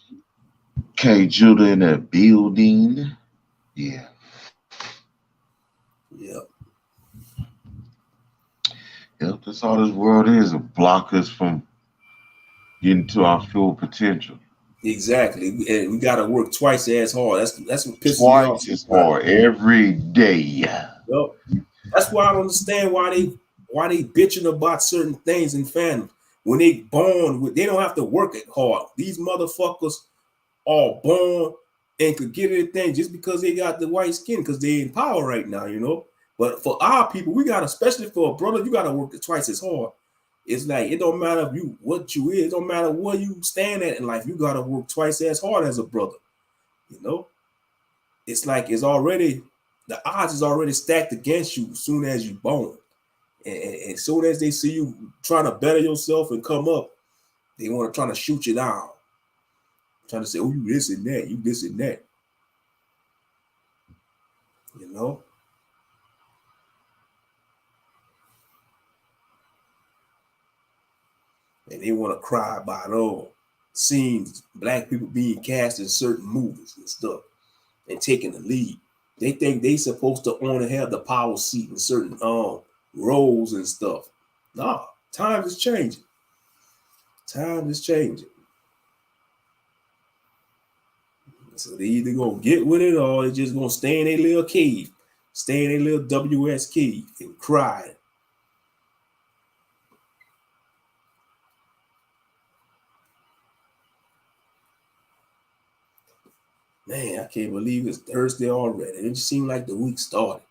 K. Judah in the building. Yeah. Yep. Yep, that's all this world is. To block us from getting to our full potential. Exactly. And we gotta work twice as hard. That's what pisses me off. Twice as hard every day. Yep. That's why I don't understand why they bitching about certain things in fandom. When they born, they don't have to work it hard. These motherfuckers are born and could get anything just because they got the white skin, because they in power right now, you know. But for our people, we got, especially for a brother, you gotta work it twice as hard. It's like it don't matter what you is, it don't matter where you stand at in life, you gotta work twice as hard as a brother. You know, it's like it's already the odds is already stacked against you as soon as you born. And as soon as they see you trying to better yourself and come up, they want to try to shoot you down. Trying to say, oh, you this and that, you this and that. You know? And they want to cry about seeing black people being cast in certain movies and stuff and taking the lead. They think they supposed to only have the power seat in certain roles and stuff. Nah, time is changing. Time is changing. So they either gonna get with it or they just gonna stay in their little cave, stay in their little WS cave and cry Man, I can't believe it's Thursday already. It just seemed like the week started.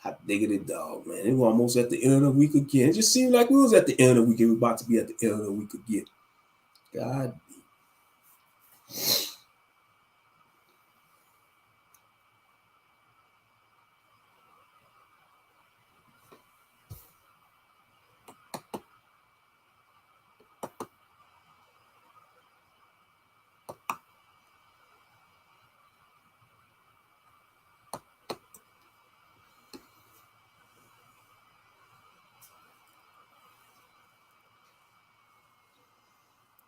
Hot diggity dog, man. It was almost at the end of the week again. It just seemed like we was at the end of the week and we about to be at the end of the week again. God.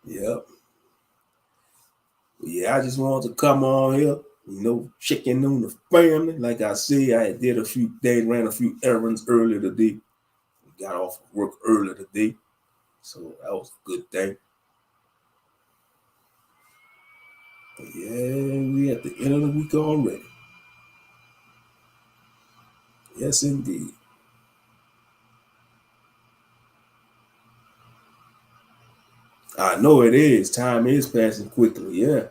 Yep. Yeah, I just wanted to come on here, checking on the family. Like I said, I did a few days, ran a few errands earlier today. Got off work earlier today. So that was a good thing. But yeah, we at the end of the week already. Yes, indeed. I know it is. Time is passing quickly. Yeah.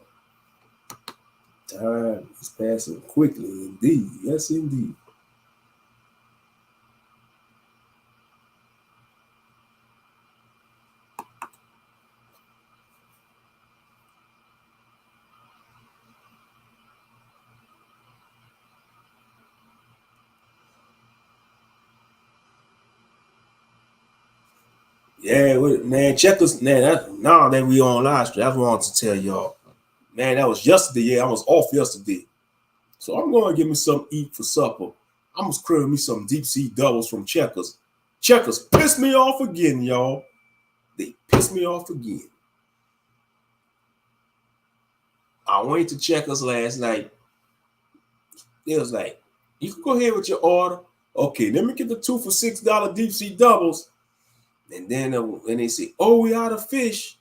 Time is passing quickly indeed. Yes, indeed. Yeah, man, check us. Man, now that we on live stream, that's what I wanted to tell y'all. Man, that was yesterday. Yeah, I was off yesterday. So I'm going to get me something to eat for supper. I'm going to crave me some deep sea doubles from Checkers. Checkers pissed me off again, y'all. They pissed me off again. I went to Checkers last night. It was like, you can go ahead with your order. Okay, let me get the 2 for $6 deep sea doubles. And then when they say, oh, we out of fish,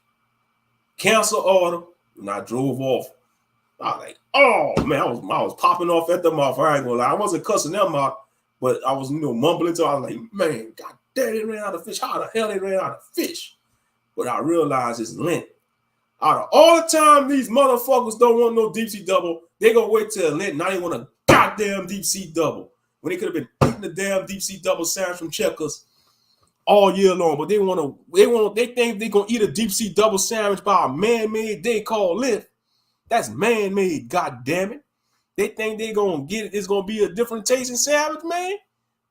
cancel order. And I drove off. I was like, oh man, I was popping off at the mouth. I ain't gonna lie. I wasn't cussing them out, but I was, mumbling to. I was like, man, God damn, they ran out of fish. How the hell they ran out of fish? But I realized it's Lent. Out of all the time these motherfuckers don't want no deep sea double, they gonna wait till Lent. Now they want a goddamn deep sea double when they could have been eating the damn deep sea double sandwich from Checkers all year long. But they think they gonna eat a deep sea double sandwich by a man-made day called Lent. That's man-made, goddammit. They think they gonna get it. It's gonna be a different tasting sandwich, man.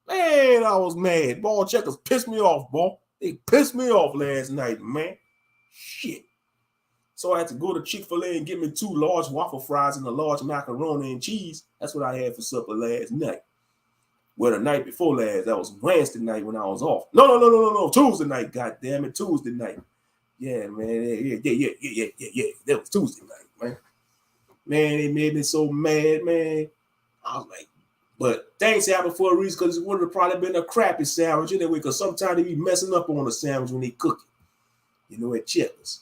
Man, I was mad. Boy, Checkers pissed me off, boy. They pissed me off last night, man. Shit. So I had to go to Chick-fil-A and get me 2 large waffle fries and a large macaroni and cheese. That's what I had for supper last night. Well, the night before last, that was Wednesday night when I was off. No. Tuesday night, goddammit. Tuesday night. Yeah, man. Yeah. That was Tuesday night, man. Man, it made me so mad, man. I was like, but things happen for a reason because it would have probably been a crappy sandwich anyway, because sometimes they be messing up on a sandwich when they cook it. At Checkers.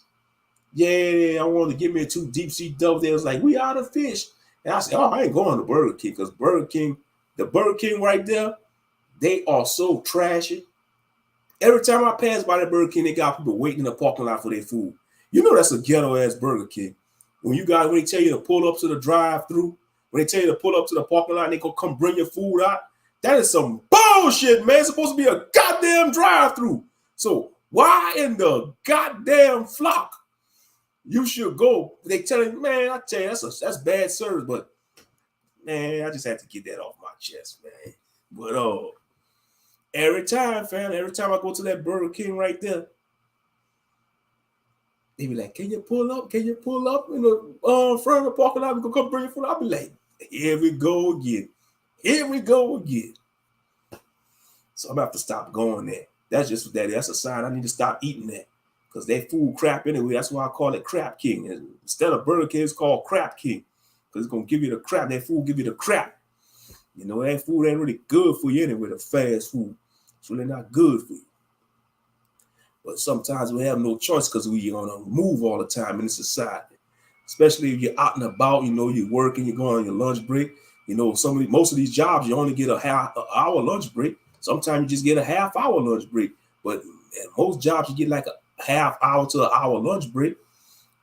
Yeah, I wanted to give me 2 deep sea doubles. They was like, we out of fish. And I said, oh, I ain't going to Burger King because the Burger King right there, they are so trashy. Every time I pass by the Burger King, they got people waiting in the parking lot for their food. That's a ghetto-ass Burger King. When they tell you to pull up to the drive-thru, when they tell you to pull up to the parking lot and they gonna come bring your food out, that is some bullshit, man. It's supposed to be a goddamn drive-thru. So why in the goddamn flock you should go? They telling you, man, I tell you, that's bad service, but man, I just had to get that off my chest, man. But every time I go to that Burger King right there, they be like, can you pull up in the front of the parking lot? We gonna come bring your food. I'll be like, here we go again. So I'm gonna have to stop going there. That's just what that is. That's a sign I need to stop eating that. Because that food crap anyway. That's why I call it Crap King. And instead of Burger King, it's called Crap King. Because it's gonna give you the crap. That food give you the crap. That food ain't really good for you anyway, the fast food. So they're not good for you. But sometimes we have no choice because we're on a move all the time in society. Especially if you're out and about, you're working, you're going on your lunch break. Most of these jobs, you only get a half-hour lunch break. Sometimes you just get a half-hour lunch break. But at most jobs, you get like a half hour to an hour lunch break.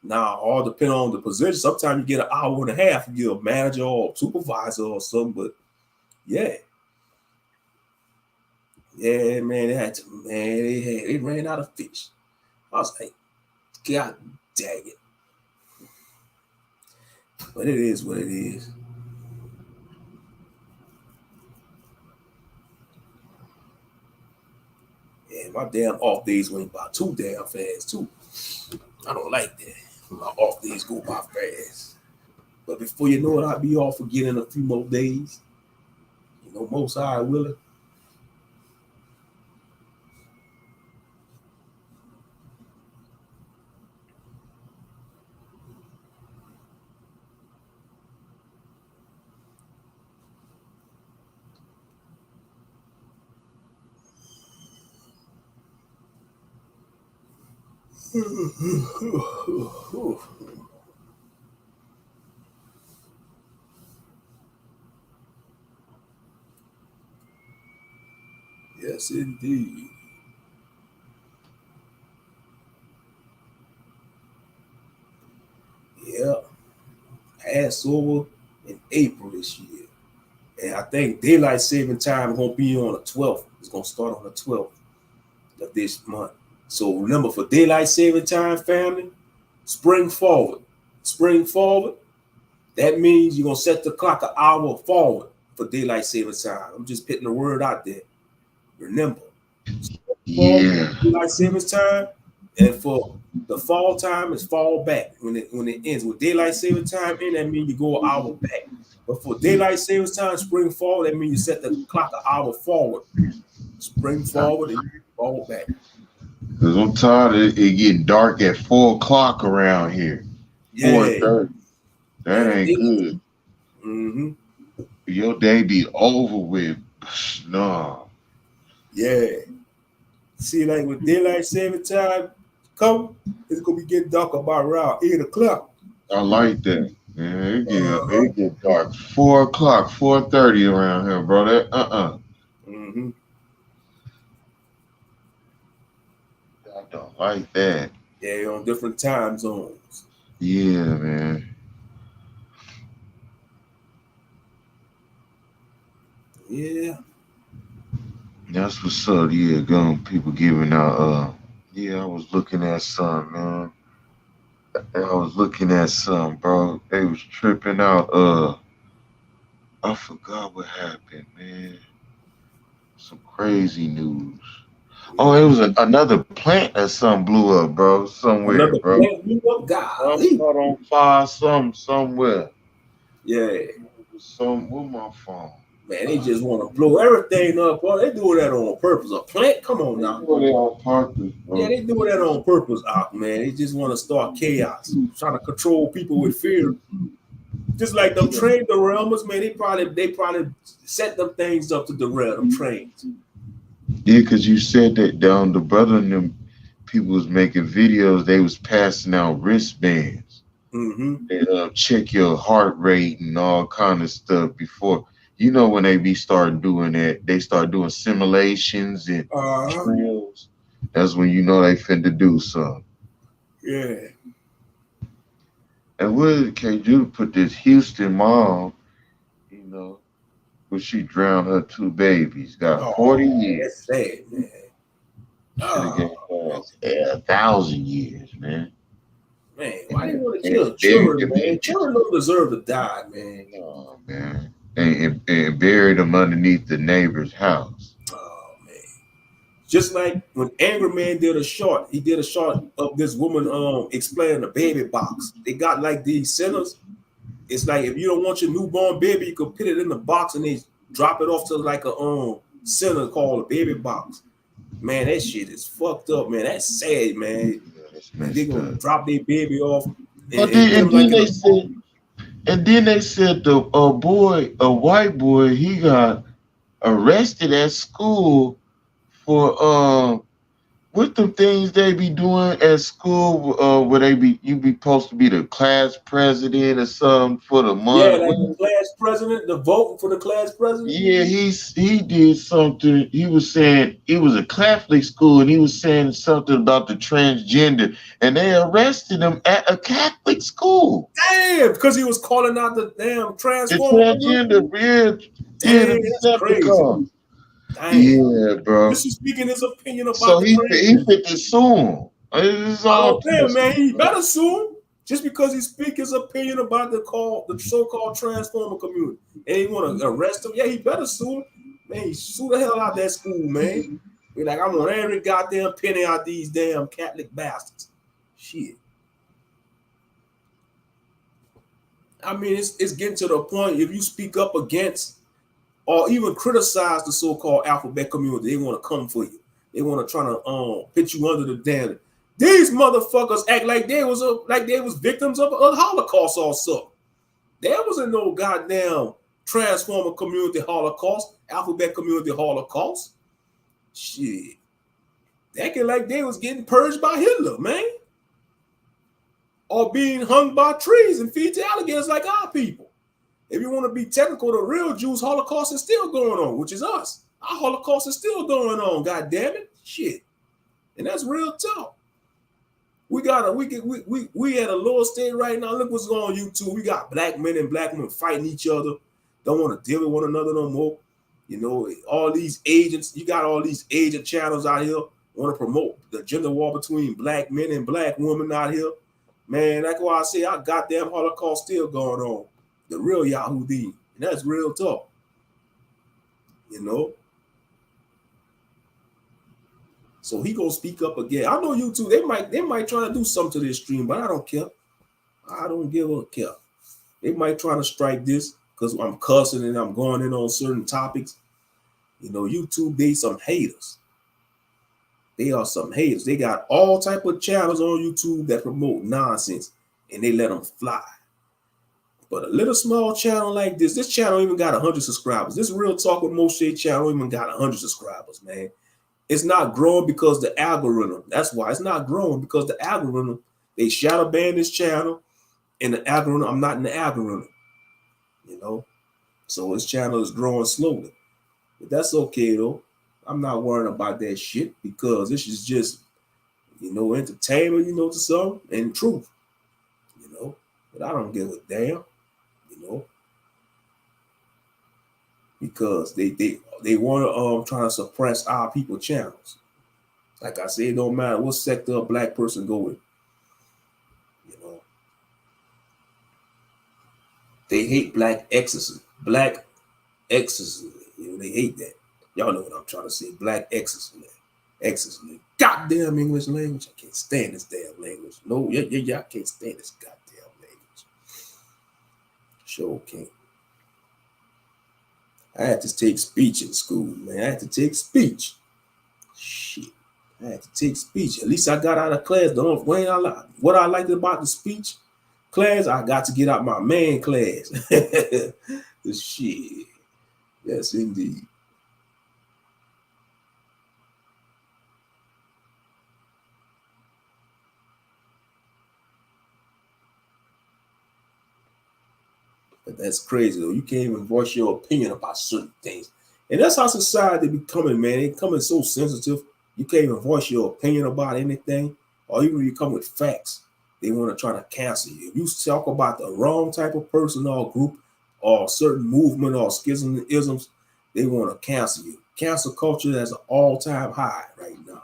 Now, all depend on the position. Sometimes you get an hour and a half, you get a manager or supervisor or something. But yeah, man, they ran out of fish. I was like, God dang it. But it is what it is. Yeah, my damn off days went by too damn fast too. I don't like that. My off days go by fast. But before you know it, I'll be off again in a few more days. You know, most high willing. Yes, indeed. Yeah. Passover in April this year. And I think daylight saving time gonna be on the 12th. It's gonna start on the 12th of this month. So remember, for daylight saving time, family, spring forward. Spring forward. That means you're gonna set the clock an hour forward for daylight saving time. I'm just putting the word out there. Remember, Yeah. daylight savings time, and for the fall time is fall back when it ends. With daylight saving time in, that means you go an hour back. But for daylight savings time, spring forward, that means you set the clock an hour forward. Spring forward and fall back. Cause I'm tired of it getting dark at 4 o'clock around here. Yeah. 4:30. That ain't good. Mm-hmm. Your day be over with. No. Yeah. See, like with daylight saving time come, it's gonna be getting dark about around 8 o'clock. I like that. Yeah, it get dark. 4 o'clock, 4:30 around here, bro. That Mm-hmm. I don't like that. Yeah, on different time zones. Yeah, man. Yeah. That's what's up. Yeah, gun people giving out. Yeah, I was looking at some, man. I was looking at some, bro. They was tripping out. I forgot what happened, man. Some crazy news. Oh, it was another plant that some blew up, bro. Somewhere, Another bro. plant blew up, golly. Caught on fire, somewhere. Yeah. With my phone. Man, they just want to blow everything up. Bro. They doing that on purpose. A plant? Come on now. They on purpose, bro. Yeah, they doing that on purpose, man. They just want to start chaos, trying to control people with fear. Just like them train derailments, man. They probably set them things up to derail them trains. Yeah, because you said that down the brother and them people was making videos. They was passing out wristbands. Mm-hmm. They check your heart rate and all kind of stuff before. You know, when they start doing that, they start doing simulations and drills. That's when you know they finna do something. Yeah. And what did KJ put this Houston mom, you know, where she drowned her 2 babies, got 40 years. That's sad, man. Should have got 1,000 years, man. Man, why do you want to kill children, man? Children don't deserve to die, man. Oh, man. And bury them underneath the neighbor's house. Oh, man. Just like when Angry Man did a short, he did a short of this woman explaining the baby box. They got like these centers. It's like if you don't want your newborn baby, you can put it in the box and then drop it off to like a center called a baby box. Man, that shit is fucked up, man. That's sad, man. They're gonna drop their baby off. And then they said the a white boy, he got arrested at school for What the things they be doing at school, where you be supposed to be the class president or something for the Yeah, month? like the class president, the vote for the class president. Yeah, he did something. He was saying it was a Catholic school, and he was saying something about the transgender, and they arrested him at a Catholic school. Damn, because he was calling out the damn The transformer. transgender, Damn, the that's crazy. Decepticon. Damn. Yeah, bro. This is speaking his opinion about So the he transgender. fit to sue him. It's I all don't care, man. He better sue him just because he speak his opinion about the so-called transformer community, and he want to arrest him. Yeah, he better sue him. Man, he sue the hell out that school, man. Be like, I want every goddamn penny out these damn Catholic bastards. Shit. I mean, it's getting to the point if you speak up against or even criticize the so-called alphabet community, they want to come for you. They want to try to put you under the damn. These motherfuckers act like they was victims of a Holocaust or something. There wasn't no goddamn transformer community Holocaust, alphabet community Holocaust. Shit. They acting like they was getting purged by Hitler, man. Or being hung by trees and feed to alligators like our people. If you want to be technical, the real Jews' Holocaust is still going on, which is us. Our Holocaust is still going on, god damn it. Shit. And that's real talk. We at a lower state right now. Look what's going on YouTube. We got black men and black women fighting each other. Don't want to deal with one another no more. You know, all these agents, you got all these agent channels out here want to promote the gender war between black men and black women out here. Man, that's why I say our goddamn Holocaust still going on. The real Yahudi. And that's real talk. You know? So he gonna speak up again. I know you too. They might try to do something to this stream, but I don't care. I don't give a care. They might try to strike this because I'm cussing and I'm going in on certain topics. You know, YouTube, they some haters. They are some haters. They got all type of channels on YouTube that promote nonsense and they let them fly. But a little small channel like this channel even got 100 subscribers. This Real Talk with Moshe channel even got 100 subscribers, man. It's not growing because the algorithm. That's why it's not growing, because the algorithm, they shadow ban this channel and the algorithm, I'm not in the algorithm, you know? So this channel is growing slowly. But that's okay though. I'm not worrying about that shit because this is just, you know, entertainment, you know, to some and truth, you know? But I don't give a damn, you know? Because they want to try to suppress our people channels. Like I say, it don't matter what sector a black person go in. You know, they hate black exorcism. Black exorcism. You know, they hate that. Y'all know what I'm trying to say. Black exorcism. Exorcism. Goddamn English language. I can't stand this damn language. No, yeah, I can't stand this goddamn language. Sure can't. I had to take speech in school, man. I had to take speech. Shit. I had to take speech. At least I got out of class. What I liked about the speech class, I got to get out my man class. Shit. Yes, indeed. But that's crazy though. You can't even voice your opinion about certain things. And that's how society becoming, man. They becoming so sensitive. You can't even voice your opinion about anything. Or even if you come with facts, they want to try to cancel you. If you talk about the wrong type of person or group or certain movement or schisms, they want to cancel you. Cancel culture is an all-time high right now.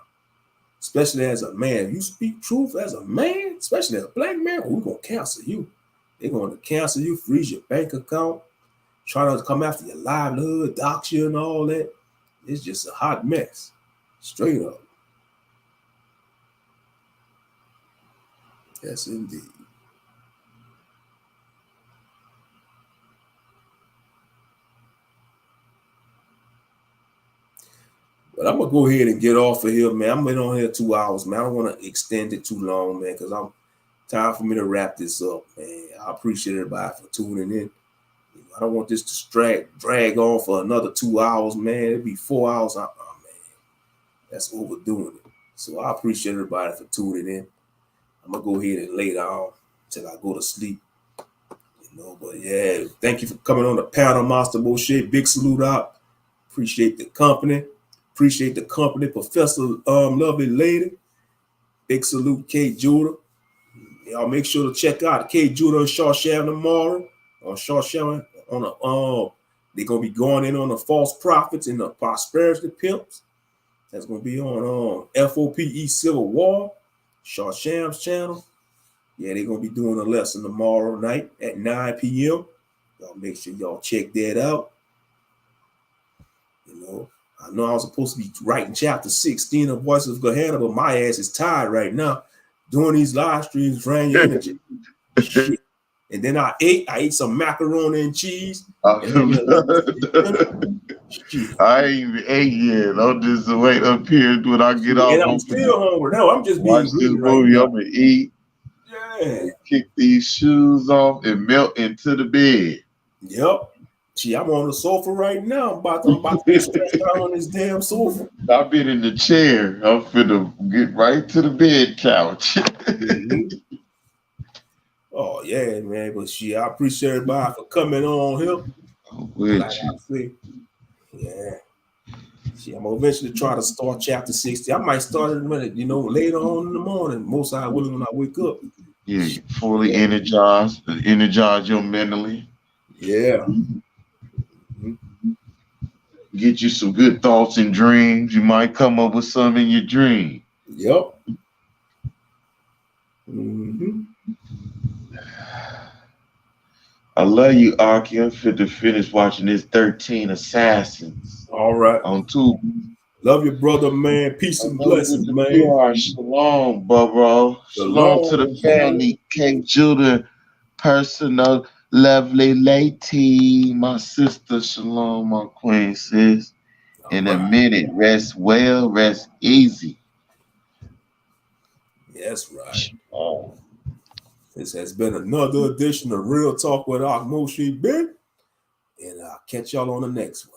Especially as a man. If you speak truth as a man, especially as a black man, we're going to cancel you. They're going to cancel you, freeze your bank account, try to come after your livelihood, dox you and all that. It's just a hot mess. Straight up. Yes, indeed. But I'm going to go ahead and get off of here, man. I've been on here 2 hours, man. I don't want to extend it too long, man, because I'm time for me to wrap this up, man. I appreciate everybody for tuning in. I don't want this to drag on for another 2 hours, man. It'd be 4 hours. Man, that's overdoing it. So I appreciate everybody for tuning in. I'm gonna go ahead and lay down till I go to sleep. But yeah, thank you for coming on the panel, Master Moshe. Big salute out. Appreciate the company. Appreciate the company, Professor Lovely Lady. Big salute, Kate Judah. Y'all make sure to check out Kate Judah and Shawshank tomorrow. On Shawshank on a they're gonna be going in on the false prophets and the prosperity pimps. That's gonna be on FOPE Civil War, Shawshank's channel. Yeah, they're gonna be doing a lesson tomorrow night at 9 p.m. Y'all make sure y'all check that out. I know I was supposed to be writing chapter 16 of Voices of Gehenna, but my ass is tired right now. Doing these live streams drain your energy. Shit. And then I ate some macaroni and cheese. I ain't even ate yet. I'm just wait up here when I get off. And I'm still hungry. No, I'm just watch this movie. Right, I'm gonna eat. Yeah. Kick these shoes off and melt into the bed. Yep. Gee, I'm on the sofa right now. I'm about to get stretched out on this damn sofa. I've been in the chair. I'm finna get right to the bed couch. Mm-hmm. Oh yeah, man. But I appreciate everybody for coming on here. Like yeah. I'm gonna eventually try to start chapter 60. I might start it later on in the morning. Most I will when I wake up. Yeah, fully energize you mentally. Yeah. Get you some good thoughts and dreams. You might come up with some in your dream. Yep. Mm-hmm. I love you, Aki. I'm fit to finish watching this 13 Assassins. All right. On Tubi. Love your brother, man. Peace and blessings, man. Shalom, bro. Shalom to the family. Kate Judah, personal, lovely lady, my sister. Shalom, my queen, sis. In a minute, rest well, rest easy. That's right. This has been another edition of Real Talk with Ak Moshe Ben, and I'll catch y'all on the next one.